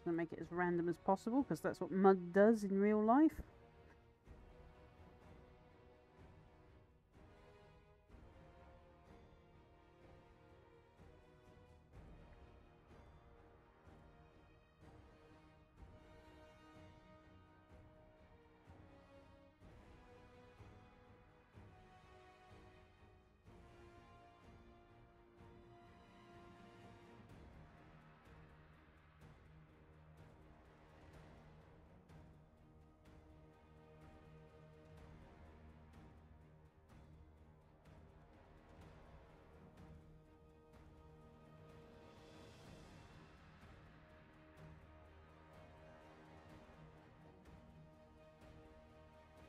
Going to make it as random as possible because that's what mud does in real life.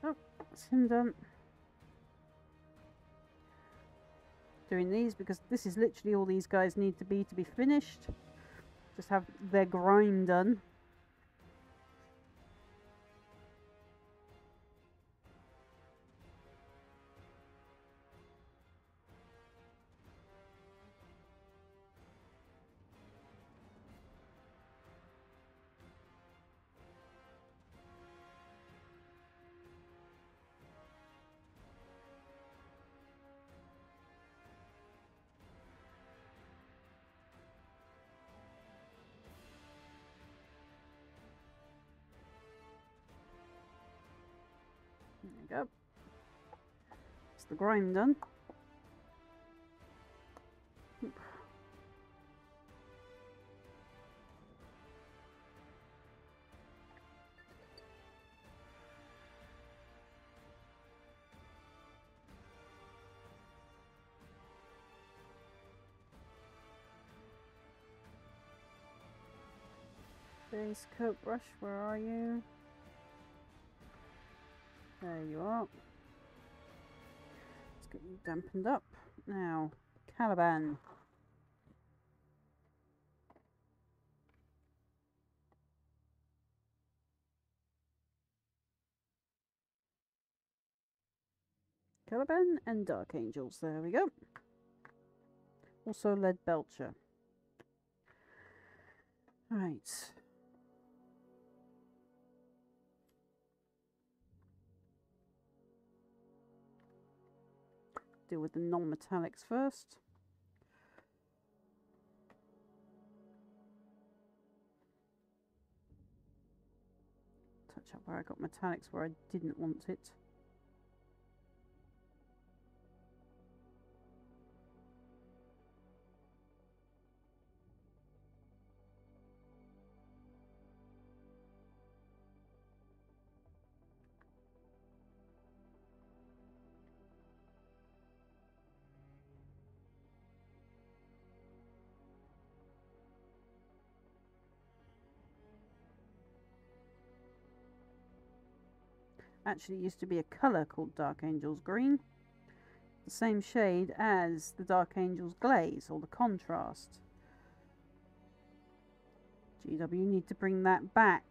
Oh, that's him done. Doing these because this is literally all these guys need to be finished. Just have their grime done. we go. It's the grime done. Base coat brush, where are you? There you are. Let's get you dampened up. Now, Caliban. Caliban and Dark Angels, there we go. Also Lead Belcher. Right. Deal with the non-metallics first. Touch up where I got metallics where I didn't want it. Actually used to be a colour called Dark Angels Green. The same shade as the Dark Angels Glaze, or the contrast. GW need to bring that back.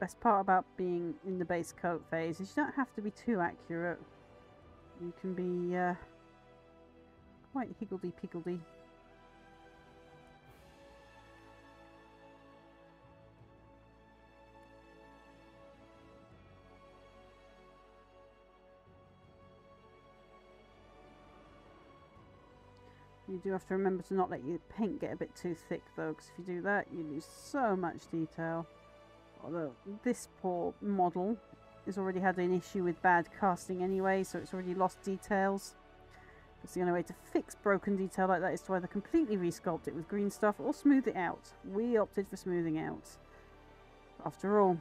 best part about being in the base coat phase is you don't have to be too accurate. You can be quite higgledy-piggledy. You do have to remember to not let your paint get a bit too thick though, because if you do that you lose so much detail. Although this poor model has already had an issue with bad casting anyway, so it's already lost details. Because the only way to fix broken detail like that is to either completely resculpt it with green stuff or smooth it out. We opted for smoothing out. After all,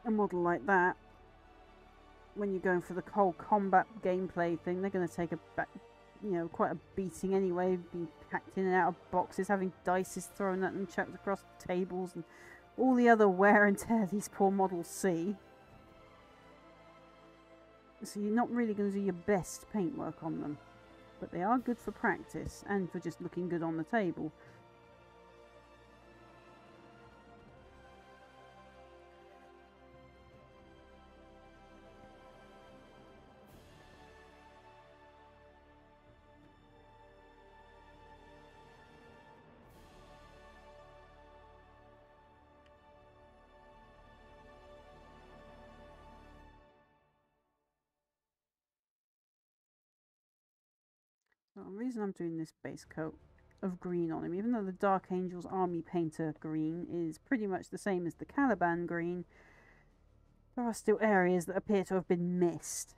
a model like that, when you're going for the whole combat gameplay thing, they're going to take quite a beating anyway, be packed in and out of boxes, having dice thrown at them, chucked across tables, and all the other wear and tear these poor models see. So you're not really going to do your best paintwork on them, but they are good for practice and for just looking good on the table. So the reason I'm doing this base coat of green on him, even though the Dark Angel's Army Painter green is pretty much the same as the Caliban green, there are still areas that appear to have been missed.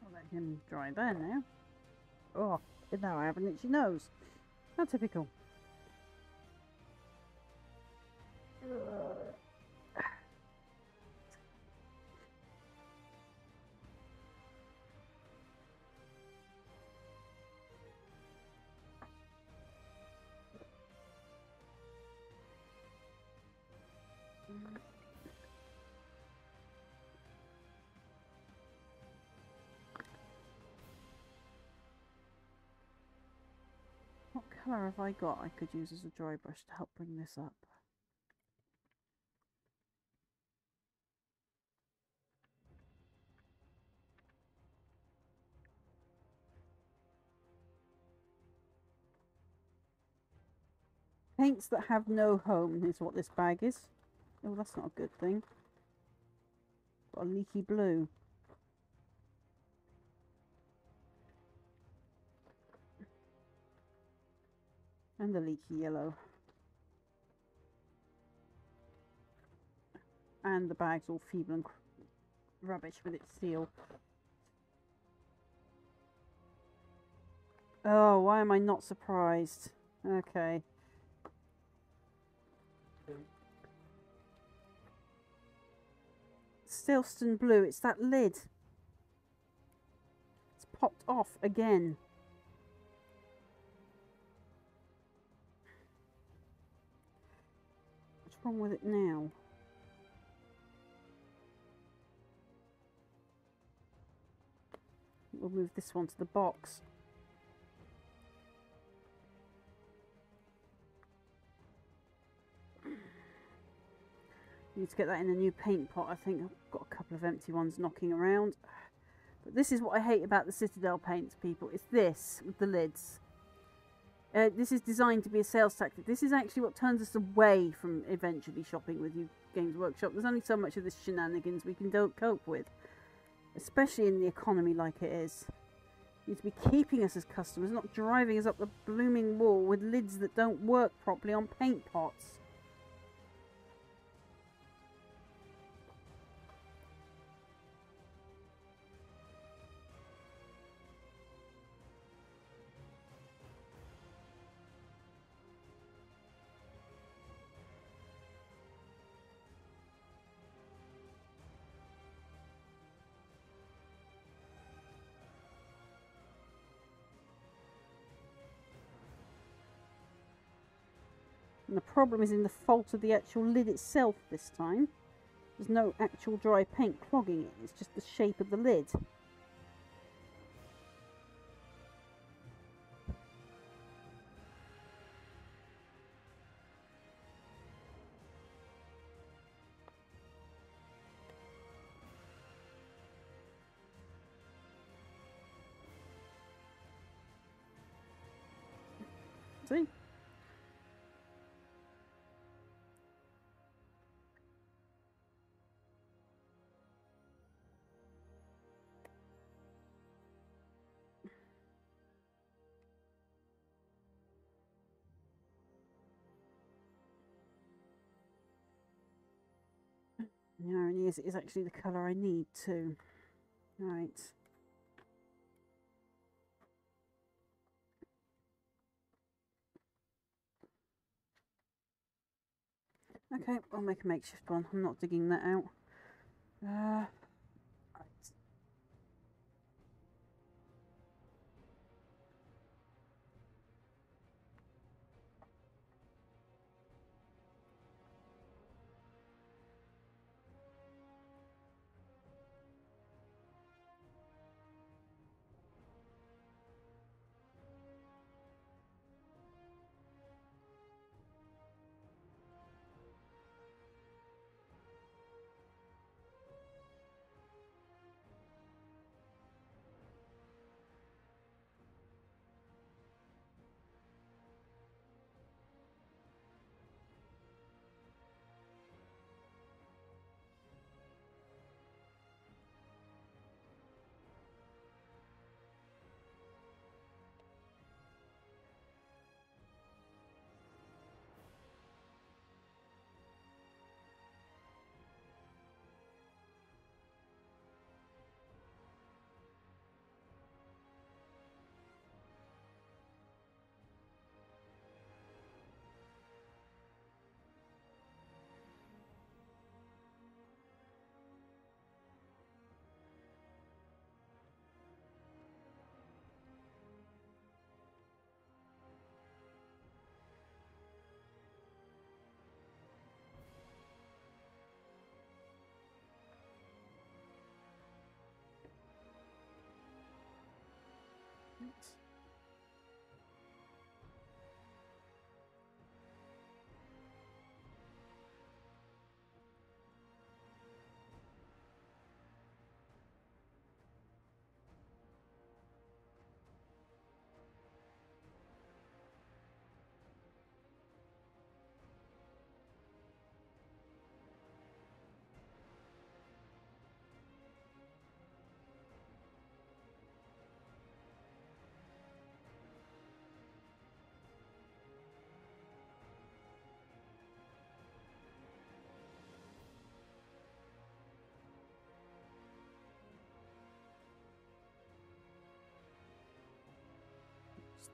I'll let him dry there now. Oh, and now I have an itchy nose. How typical. What colour have I got I could use as a dry brush to help bring this up? Paints that have no home is what this bag is. Oh, that's not a good thing. Got a leaky blue. And a leaky yellow. And the bag's all feeble and rubbish with its seal. Oh, why am I not surprised? Okay. Stilston blue, it's that lid. It's popped off again. What's wrong with it now? We'll move this one to the box. Need to get that in a new paint pot. I think I've got a couple of empty ones knocking around. But this is what I hate about the Citadel paints, people. It's this with the lids. This is designed to be a sales tactic. This is actually what turns us away from eventually shopping with you, Games Workshop. There's only so much of this shenanigans we can cope with. Especially in the economy like it is. You need to be keeping us as customers, not driving us up the blooming wall with lids that don't work properly on paint pots. And the problem is in the fault of the actual lid itself this time. There's no actual dry paint clogging it, it's just the shape of the lid. See? The irony is it is actually the colour I need too. Right. Okay, I'll make a makeshift one. I'm not digging that out. Right.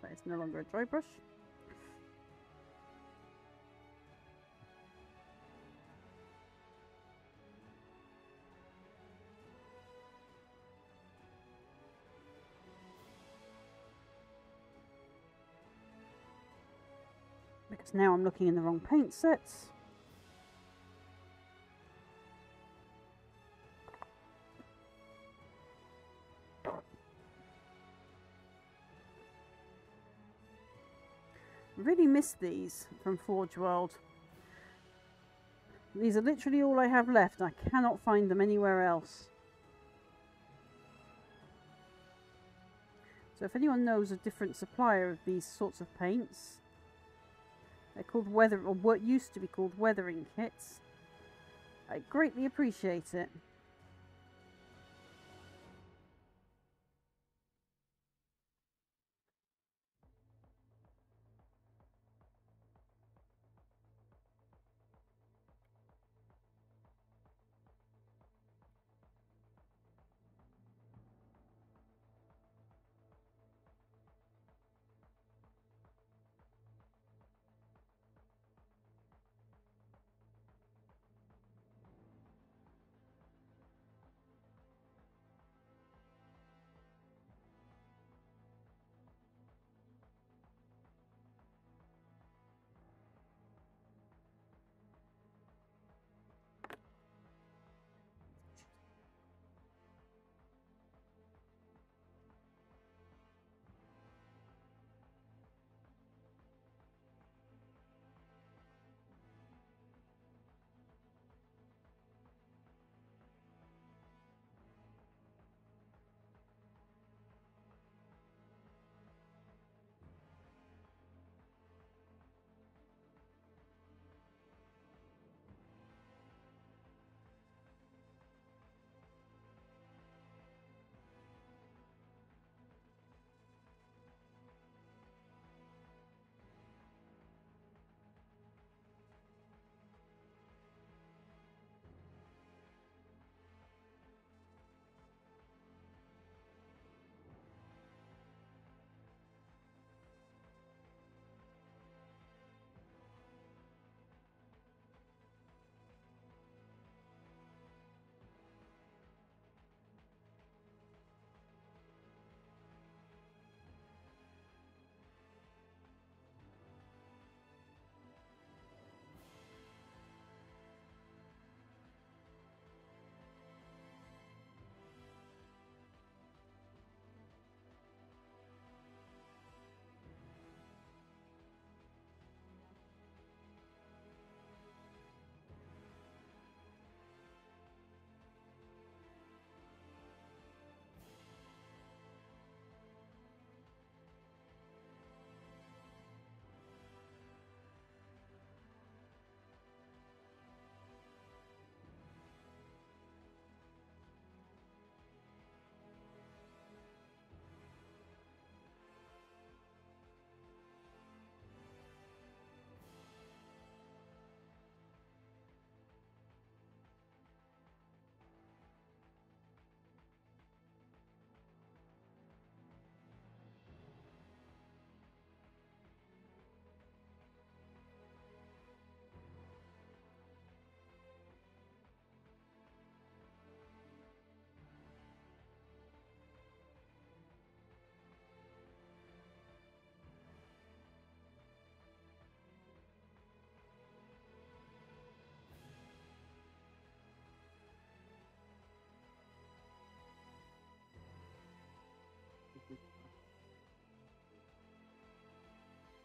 That is no longer a dry brush. Because now I'm looking in the wrong paint sets. Really miss these from Forge World. These are literally all I have left. I cannot find them anywhere else. So if anyone knows a different supplier of these sorts of paints, they're called or what used to be called weathering kits, I greatly appreciate it.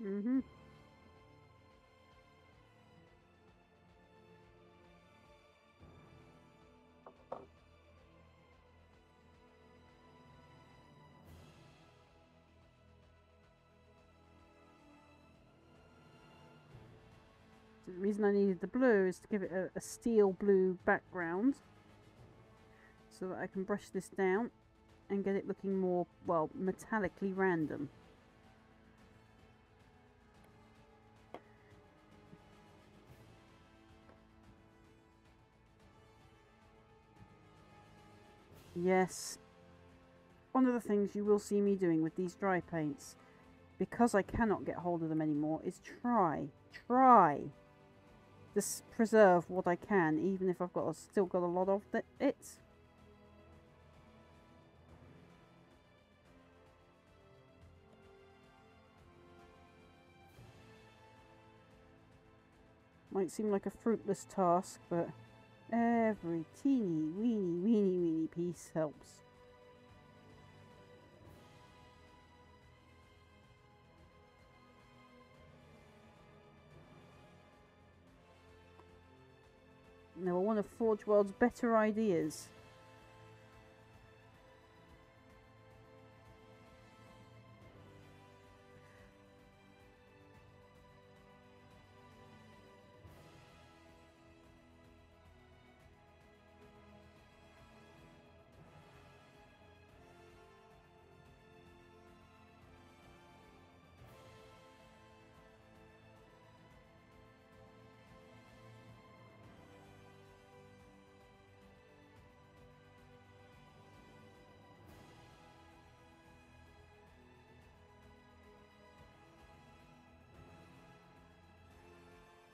Mm-hmm. The reason I needed the blue is to give it a steel blue background so that I can brush this down and get it looking more, well, metallically random. Yes, one of the things you will see me doing with these dry paints because I cannot get hold of them anymore, is try to preserve what I can, even if I've still got a lot of it. Might seem like a fruitless task, but every teeny weeny piece helps. Now I want to forge world's better ideas.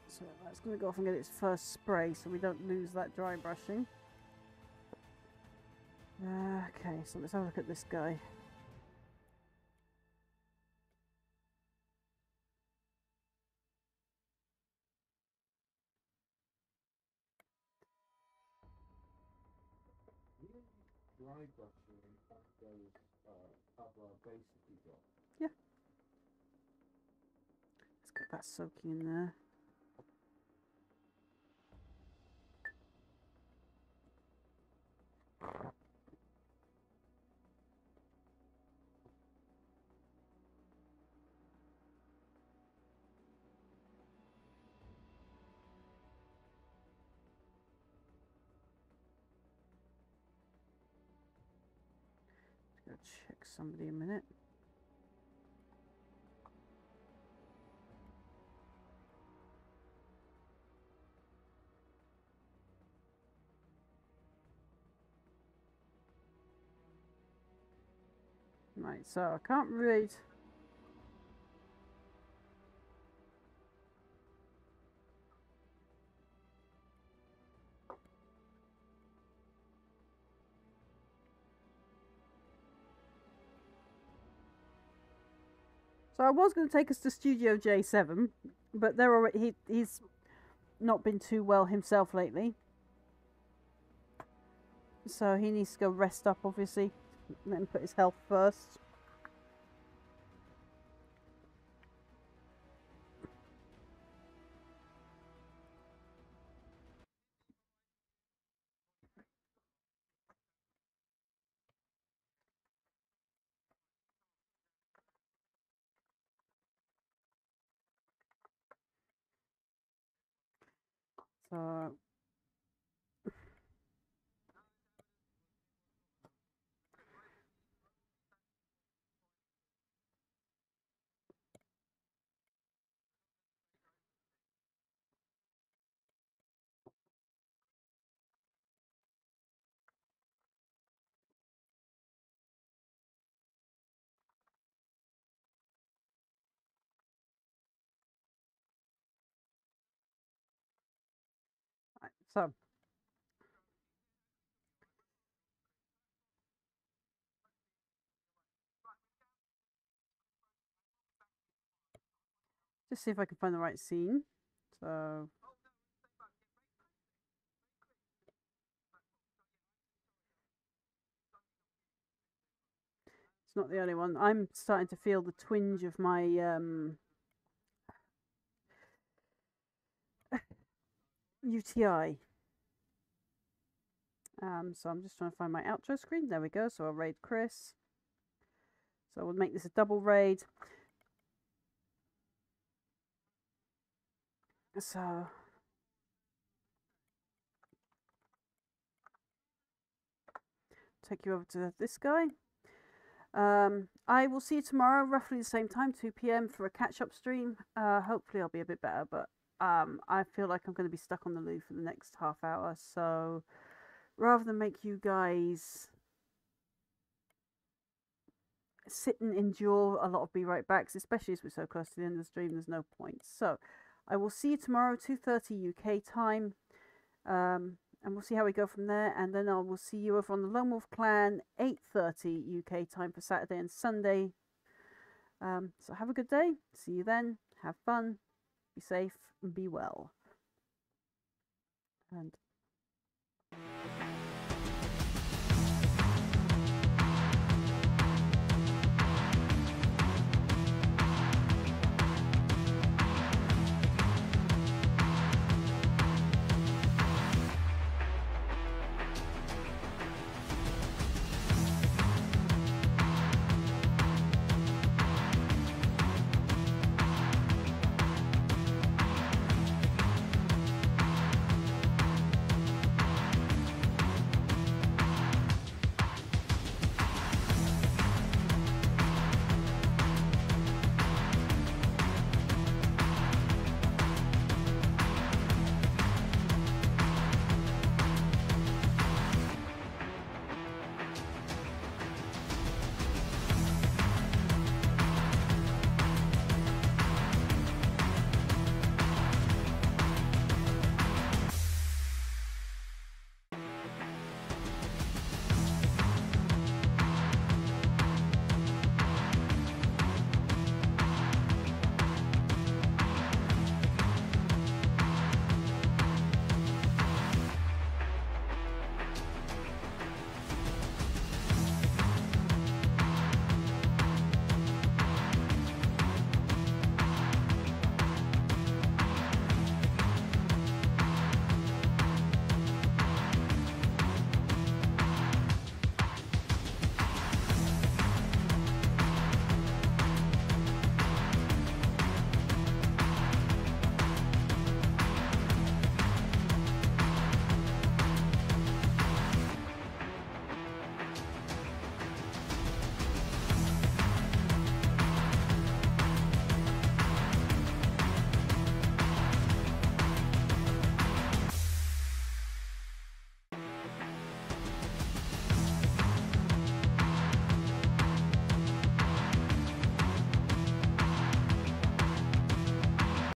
So that's going to go off and get its first spray so we don't lose that dry brushing. Okay, so let's have a look at this guy. Dry brushing on those other bases you got. Yeah. Let's get that soaking in there. Go check somebody a minute. Right, so I can't read. So I was going to take us to Studio J7, but they're already, he's not been too well himself lately. So he needs to go rest up, obviously, and then put his health first. So So, just see if I can find the right scene. So, it's not the only one. I'm starting to feel the twinge of my UTI. So I'm just trying to find my outro screen. There we go. So I'll raid Chris. So we'll make this a double raid. So take you over to this guy. I will see you tomorrow, roughly the same time, 2 PM for a catch-up stream. Hopefully I'll be a bit better, but I feel like I'm going to be stuck on the loo for the next half hour. So rather than make you guys sit and endure a lot of Be Right Backs, especially as we're so close to the end of the stream. There's no point. So I will see you tomorrow, 2:30 UK time. And we'll see how we go from there. And then I will see you over on the Lonewolf Clan, 8:30 UK time for Saturday and Sunday. So have a good day. See you then. Have fun. Be safe and be well. And